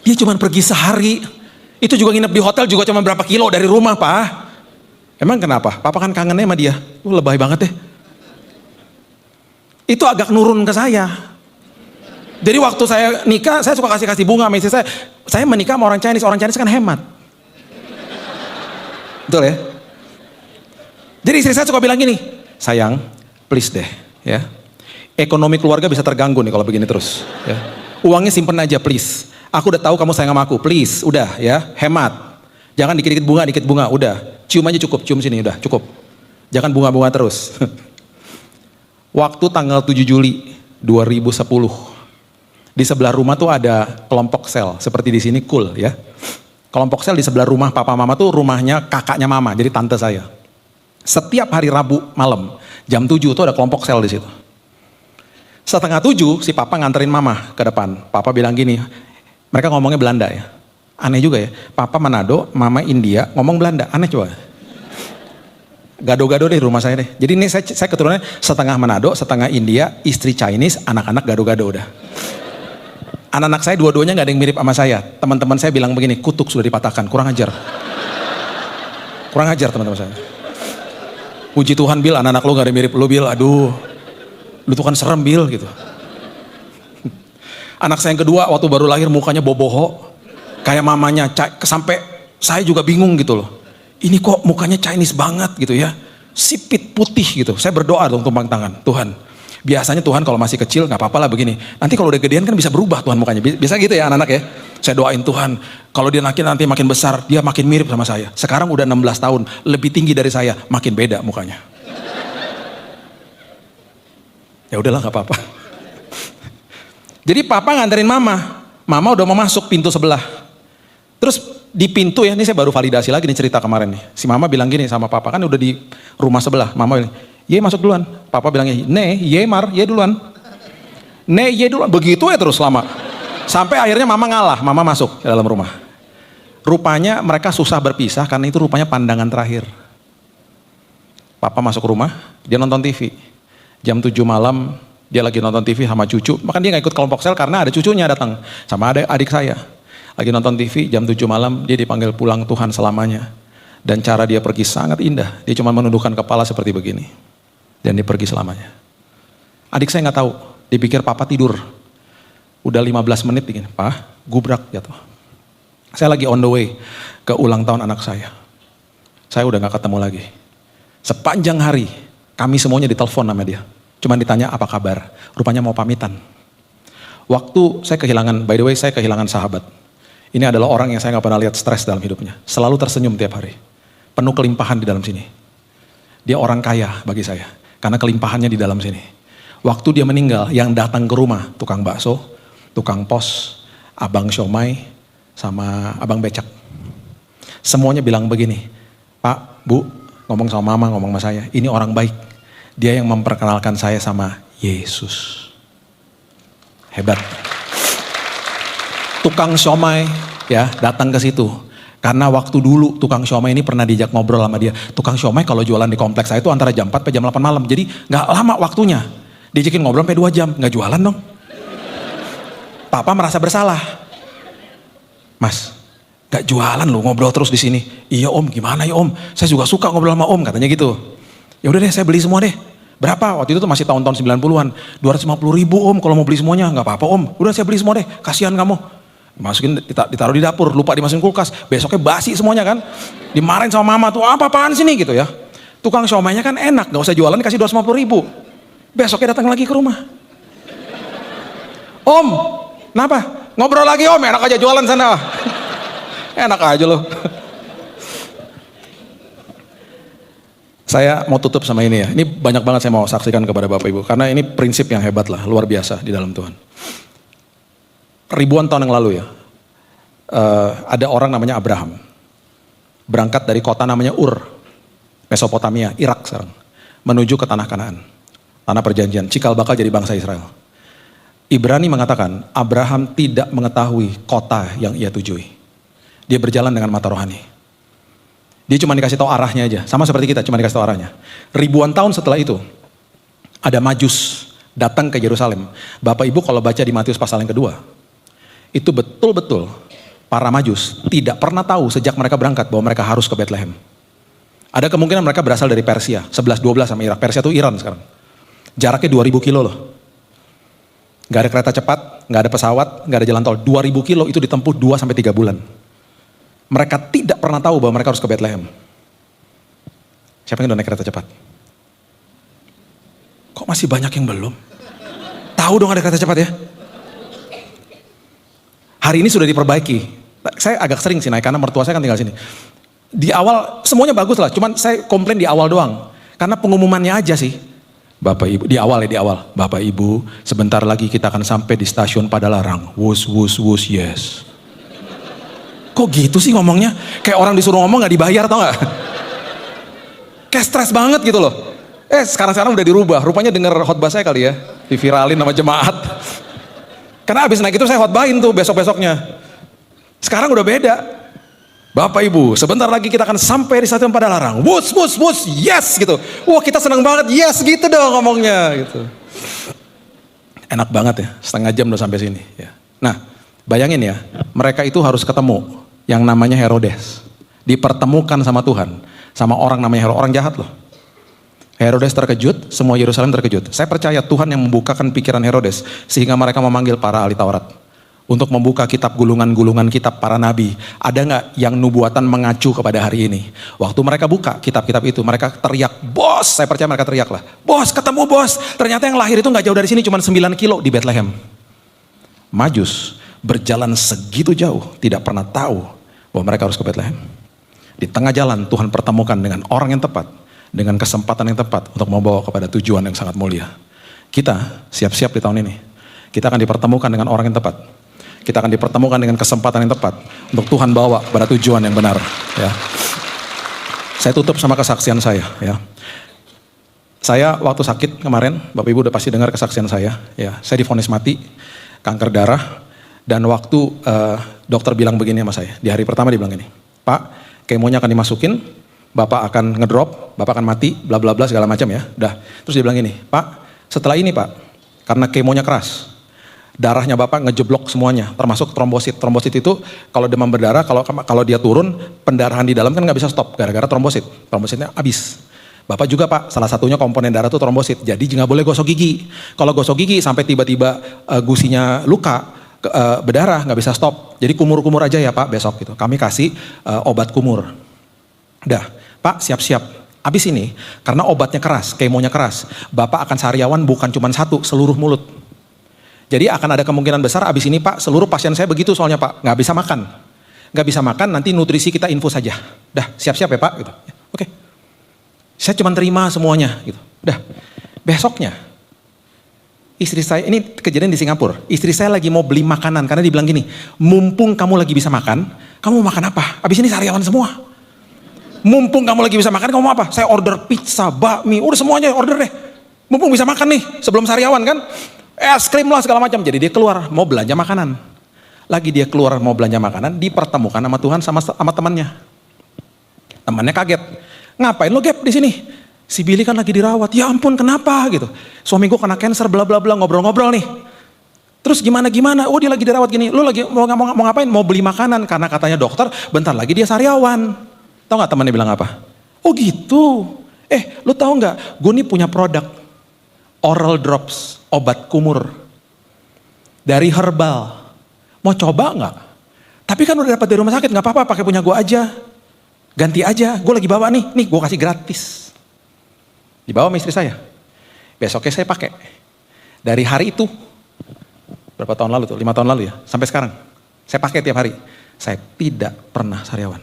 dia cuma pergi sehari. Itu juga nginep di hotel juga cuma berapa kilo dari rumah Pak. Emang kenapa? Papa kan kangennya sama dia. Lebay banget deh. Itu agak nurun ke saya. Jadi waktu saya nikah, saya suka kasih bunga sama istri saya. Saya menikah sama orang Chinese kan hemat. Betul ya? Jadi istri saya suka bilang gini, sayang, please deh, ya. Ekonomi keluarga bisa terganggu nih kalau begini terus. Ya. Uangnya simpen aja, please. Aku udah tahu kamu sayang sama aku, please, udah ya, hemat. Jangan dikit-dikit bunga, udah. Cium aja cukup, cium sini udah, cukup. Jangan bunga-bunga terus. Waktu tanggal 7 Juli 2010. Di sebelah rumah tuh ada kelompok sel, seperti di sini cool ya. Kelompok sel di sebelah rumah papa mama tuh rumahnya kakaknya mama, jadi tante saya. Setiap hari Rabu malam, jam 7 tuh ada kelompok sel di situ. Setengah 7 si papa nganterin mama ke depan. Papa bilang gini, mereka ngomongnya Belanda ya. Aneh juga ya, papa Manado, mama India, ngomong Belanda, aneh coba. Gado-gado deh rumah saya deh. Jadi ini saya keturunannya setengah Manado, setengah India, istri Chinese, anak-anak gado-gado udah. Anak-anak saya dua-duanya gak ada yang mirip sama saya. Teman-teman saya bilang begini, kutuk sudah dipatahkan, kurang ajar. Kurang ajar teman-teman saya. Puji Tuhan Bil, anak-anak lo gak ada yang mirip lo Bil, aduh. Lu tuh kan serem Bil gitu. Anak saya yang kedua waktu baru lahir mukanya boboho. Kayak mamanya, sampai saya juga bingung gitu loh. Ini kok mukanya Chinese banget gitu ya. Sipit putih gitu. Saya berdoa dong tumpang tangan, Tuhan. Biasanya Tuhan kalau masih kecil gak apa-apa lah begini. Nanti kalau udah gedean kan bisa berubah Tuhan mukanya. Bisa gitu ya anak-anak ya. Saya doain Tuhan, kalau dia nanti makin besar, dia makin mirip sama saya. Sekarang udah 16 tahun, lebih tinggi dari saya, makin beda mukanya. Ya udahlah gak apa-apa. Jadi papa nganterin mama. Mama udah mau masuk pintu sebelah. Terus di pintu ya, ini saya baru validasi lagi nih cerita kemarin nih. Si mama bilang gini sama papa, kan udah di rumah sebelah. Mama bilang, ye masuk duluan. Papa bilangnya, ye duluan. Ye duluan. Begitu ya terus lama. Sampai akhirnya mama ngalah, mama masuk ke dalam rumah. Rupanya mereka susah berpisah karena itu rupanya pandangan terakhir. Papa masuk rumah, dia nonton TV. Jam 7 malam, dia lagi nonton TV sama cucu. Bahkan dia gak ikut kelompok sel karena ada cucunya datang. Sama adik saya. Lagi nonton TV, jam 7 malam, dia dipanggil pulang Tuhan selamanya. Dan cara dia pergi sangat indah. Dia cuma menundukkan kepala seperti begini. Dan dia pergi selamanya. Adik saya gak tahu, dipikir papa tidur. Udah 15 menit begini, Pak, gubrak jatuh. Saya lagi on the way ke ulang tahun anak saya. Saya udah gak ketemu lagi. Sepanjang hari, kami semuanya ditelepon sama dia. Cuman ditanya apa kabar, rupanya mau pamitan. Waktu saya kehilangan, by the way saya kehilangan sahabat. Ini adalah orang yang saya gak pernah lihat stres dalam hidupnya. Selalu tersenyum tiap hari. Penuh kelimpahan di dalam sini. Dia orang kaya bagi saya. Karena kelimpahannya di dalam sini. Waktu dia meninggal, yang datang ke rumah, tukang bakso, tukang pos, abang siomay, sama abang becak. Semuanya bilang begini, Pak, Bu, ngomong sama mama, ngomong sama saya, ini orang baik. Dia yang memperkenalkan saya sama Yesus. Hebat. Tukang siomay ya datang ke situ. Karena waktu dulu tukang siomay ini pernah diajak ngobrol sama dia. Tukang siomay kalau jualan di kompleks saya itu antara jam 4 sampai jam 8 malam. Jadi gak lama waktunya. Diajakin ngobrol sampai 2 jam. Gak jualan dong. Papa merasa bersalah. Mas, gak jualan loh ngobrol terus di sini. Iya om, gimana ya om? Saya juga suka ngobrol sama om, katanya gitu. Ya udah deh, saya beli semua deh. Berapa? Waktu itu tuh masih tahun-tahun 90-an. 250.000 om kalau mau beli semuanya. Gak apa-apa om. Udah saya beli semua deh. Kasihan kamu. Masukin, ditaruh di dapur, lupa dimasukin kulkas. Besoknya basi semuanya kan. Dimarahin sama mama tuh, apa-apaan sih nih gitu ya. Tukang siomaynya kan enak, gak usah jualan, kasih 250.000. Besoknya datang lagi ke rumah. Om, kenapa? Ngobrol lagi om, enak aja jualan sana. Enak aja loh. Saya mau tutup sama ini ya. Ini banyak banget saya mau saksikan kepada Bapak Ibu. Karena ini prinsip yang hebat lah, luar biasa di dalam Tuhan. Ribuan tahun yang lalu ya, ada orang namanya Abraham. Berangkat dari kota namanya Ur, Mesopotamia, Irak sekarang. Menuju ke tanah Kanaan, tanah perjanjian, cikal bakal jadi bangsa Israel. Ibrani mengatakan, Abraham tidak mengetahui kota yang ia tujui. Dia berjalan dengan mata rohani. Dia cuma dikasih tahu arahnya aja, sama seperti kita, cuma dikasih tahu arahnya. Ribuan tahun setelah itu, ada Majus datang ke Yerusalem. Bapak Ibu kalau baca di Matius pasal yang kedua, itu betul-betul para Majus tidak pernah tahu sejak mereka berangkat bahwa mereka harus ke Bethlehem. Ada kemungkinan mereka berasal dari Persia, 11-12 sama Irak. Persia itu Iran sekarang. Jaraknya 2000 kilo loh. Gak ada kereta cepat, gak ada pesawat, gak ada jalan tol. 2000 kilo itu ditempuh 2-3 bulan. Mereka tidak pernah tahu bahwa mereka harus ke Bethlehem. Siapa yang udah naik kereta cepat? Kok masih banyak yang belum? Tahu dong ada kereta cepat ya? Hari ini sudah diperbaiki. Saya agak sering sih naik karena mertua saya kan tinggal sini. Di awal semuanya bagus lah, cuman saya komplain di awal doang. Karena pengumumannya aja sih. Bapak Ibu, di awal. Bapak Ibu, sebentar lagi kita akan sampai di stasiun Padalarang. Wus, yes. Kok gitu sih ngomongnya? Kayak orang disuruh ngomong gak dibayar, tau gak? Kayak stres banget gitu loh. Sekarang udah dirubah. Rupanya denger khotbah saya kali ya. Diviralin sama jemaat. Karena abis naik itu saya khotbahin tuh besok-besoknya. Sekarang udah beda. Bapak Ibu, sebentar lagi kita akan sampai di stasiun Padalarang. Wus, yes gitu. Wah, kita senang banget, yes gitu dong ngomongnya gitu. Enak banget ya, setengah jam udah sampai sini ya. Nah, bayangin ya, mereka itu harus ketemu yang namanya Herodes. Dipertemukan sama Tuhan, sama orang namanya Herodes, orang jahat loh. Herodes terkejut, semua Yerusalem terkejut. Saya percaya Tuhan yang membukakan pikiran Herodes sehingga mereka memanggil para ahli Taurat. Untuk membuka kitab gulungan-gulungan kitab para nabi. Ada nggak yang nubuatan mengacu kepada hari ini? Waktu mereka buka kitab-kitab itu, mereka teriak, bos, saya percaya mereka teriak lah. Bos, ketemu bos. Ternyata yang lahir itu nggak jauh dari sini, cuma 9 kilo di Bethlehem. Majus berjalan segitu jauh, tidak pernah tahu bahwa mereka harus ke Bethlehem. Di tengah jalan Tuhan pertemukan dengan orang yang tepat, dengan kesempatan yang tepat untuk membawa kepada tujuan yang sangat mulia. Kita siap-siap di tahun ini. Kita akan dipertemukan dengan orang yang tepat. Kita akan dipertemukan dengan kesempatan yang tepat untuk Tuhan bawa pada tujuan yang benar. Ya. Saya tutup sama kesaksian saya. Ya. Saya waktu sakit kemarin, Bapak Ibu udah pasti dengar kesaksian saya. Ya, saya divonis mati, kanker darah, dan waktu dokter bilang begini sama saya. Di hari pertama dia bilang gini, Pak, kemonya akan dimasukin, Bapak akan ngedrop, Bapak akan mati, bla bla bla segala macam ya. Dah. Terus dia bilang gini, Pak, setelah ini Pak, karena kemonya keras. Darahnya Bapak ngejeblok semuanya, termasuk trombosit. Trombosit itu kalau demam berdarah, kalau dia turun, pendarahan di dalam kan nggak bisa stop gara-gara trombosit. Trombositnya habis. Bapak juga Pak, salah satunya komponen darah itu trombosit. Jadi nggak boleh gosok gigi. Kalau gosok gigi sampai tiba-tiba gusinya luka, berdarah nggak bisa stop. Jadi kumur-kumur aja ya Pak besok gitu. Kami kasih obat kumur. Udah, Pak siap-siap. Habis ini, karena obatnya keras, kemonya keras, Bapak akan sariawan bukan cuma satu, seluruh mulut. Jadi akan ada kemungkinan besar abis ini Pak, seluruh pasien saya begitu soalnya Pak, nggak bisa makan. Nggak bisa makan, nanti nutrisi kita infus saja. Dah, siap-siap ya Pak. Gitu. Ya, oke. Saya cuma terima semuanya. Gitu. Dah, besoknya, istri saya, ini kejadian di Singapura, istri saya lagi mau beli makanan, karena dibilang gini, mumpung kamu lagi bisa makan, kamu mau makan apa? Abis ini sariawan semua. Mumpung kamu lagi bisa makan, kamu mau apa? Saya order pizza, bakmi, udah semuanya order deh. Mumpung bisa makan nih, sebelum sariawan kan. Es krim lah segala macam. Jadi dia keluar mau belanja makanan. Lagi dia keluar mau belanja makanan, dipertemukan sama Tuhan sama temannya. Temannya kaget. Ngapain lo Gap di sini? Si Billy kan lagi dirawat. Ya ampun kenapa gitu. Suami gue kena cancer bla bla bla, ngobrol-ngobrol nih. Terus gimana? Oh dia lagi dirawat gini. Lo lagi mau ngapain? Mau beli makanan karena katanya dokter bentar lagi dia sariawan. Tahu nggak temannya bilang apa? Oh gitu. Lo tahu nggak? Gue nih punya produk oral drops, obat kumur dari herbal. Mau coba nggak? Tapi kan udah dapat dari rumah sakit, nggak apa-apa, pakai punya gue aja. Ganti aja, gue lagi bawa nih gue kasih gratis. Dibawa sama istri saya. Besoknya saya pakai. Dari hari itu, berapa tahun lalu tuh? 5 tahun lalu ya, sampai sekarang. Saya pakai tiap hari. Saya tidak pernah sariawan.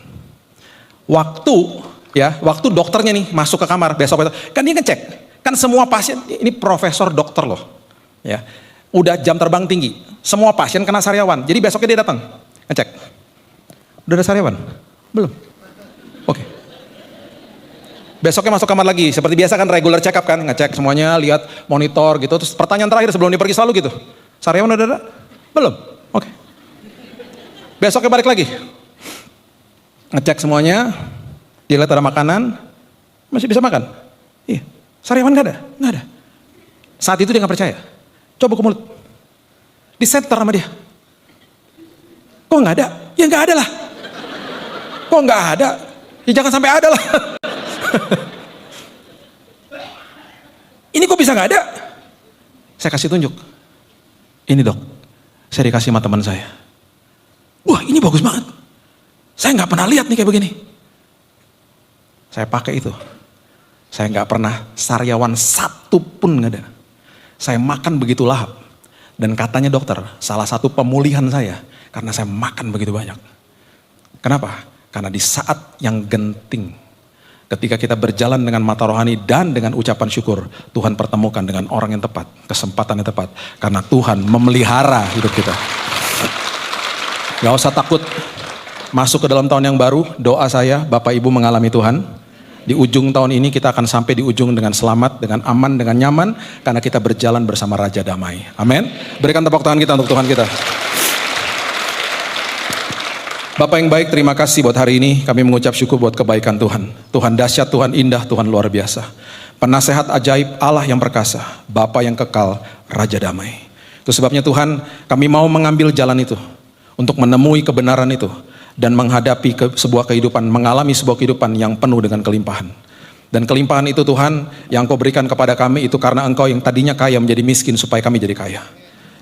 Waktu dokternya nih masuk ke kamar besok, kan dia ngecek. Kan semua pasien, ini profesor dokter loh. Ya, udah jam terbang tinggi. Semua pasien kena sariawan. Jadi besoknya dia datang, ngecek. Udah ada sariawan? Belum. Oke. Besoknya masuk kamar lagi. Seperti biasa kan regular check up kan. Ngecek semuanya, lihat monitor gitu. Terus pertanyaan terakhir sebelum dia pergi selalu gitu. Sariawan udah ada? Belum. Oke. Besoknya balik lagi. Ngecek semuanya. Dia lihat ada makanan. Masih bisa makan? Iya. Sariawan nggak ada? Nggak ada. Saat itu dia nggak percaya. Coba ke mulut. Disenter sama dia. Kok nggak ada? Ya nggak ada lah. Kok nggak ada? Ya jangan sampai ada lah. Ini kok bisa nggak ada? Saya kasih tunjuk. Ini dok, saya dikasih sama teman saya. Wah ini bagus banget. Saya nggak pernah lihat nih kayak begini. Saya pakai itu. Saya nggak pernah sariawan satu pun nggak ada. Saya makan begitu lahap. Dan katanya dokter, salah satu pemulihan saya karena saya makan begitu banyak. Kenapa? Karena di saat yang genting, ketika kita berjalan dengan mata rohani dan dengan ucapan syukur, Tuhan pertemukan dengan orang yang tepat, kesempatan yang tepat. Karena Tuhan memelihara hidup kita. Gak usah takut masuk ke dalam tahun yang baru. Doa saya, Bapak Ibu mengalami Tuhan. Di ujung tahun ini kita akan sampai di ujung dengan selamat, dengan aman, dengan nyaman. Karena kita berjalan bersama Raja Damai. Amin. Berikan tepuk tangan kita untuk Tuhan kita. Bapak yang baik, terima kasih buat hari ini. Kami mengucap syukur buat kebaikan Tuhan. Tuhan dahsyat, Tuhan indah, Tuhan luar biasa. Penasehat ajaib, Allah yang perkasa, Bapa yang kekal, Raja Damai. Itu sebabnya Tuhan, kami mau mengambil jalan itu. Untuk menemui kebenaran itu. Dan menghadapi sebuah kehidupan, mengalami sebuah kehidupan yang penuh dengan kelimpahan. Dan kelimpahan itu Tuhan, yang Kau berikan kepada kami itu karena Engkau yang tadinya kaya menjadi miskin supaya kami jadi kaya.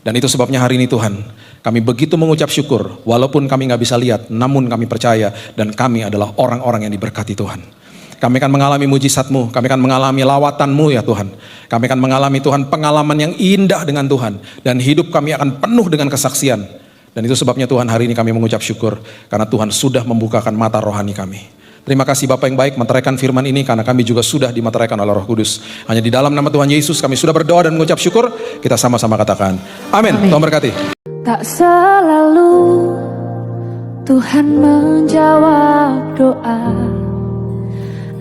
Dan itu sebabnya hari ini Tuhan, kami begitu mengucap syukur, walaupun kami gak bisa lihat, namun kami percaya, dan kami adalah orang-orang yang diberkati Tuhan. Kami akan mengalami mujizat-Mu, kami akan mengalami lawatan-Mu ya Tuhan. Kami akan mengalami Tuhan pengalaman yang indah dengan Tuhan, dan hidup kami akan penuh dengan kesaksian. Dan itu sebabnya Tuhan hari ini kami mengucap syukur, karena Tuhan sudah membukakan mata rohani kami. Terima kasih Bapak yang baik, meteraikan firman ini karena kami juga sudah dimeteraikan oleh Roh Kudus. Hanya di dalam nama Tuhan Yesus kami sudah berdoa dan mengucap syukur. Kita sama-sama katakan amin. Tuhan berkati. Tak selalu Tuhan menjawab doa,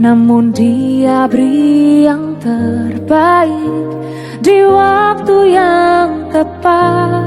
namun Dia beri yang terbaik di waktu yang tepat.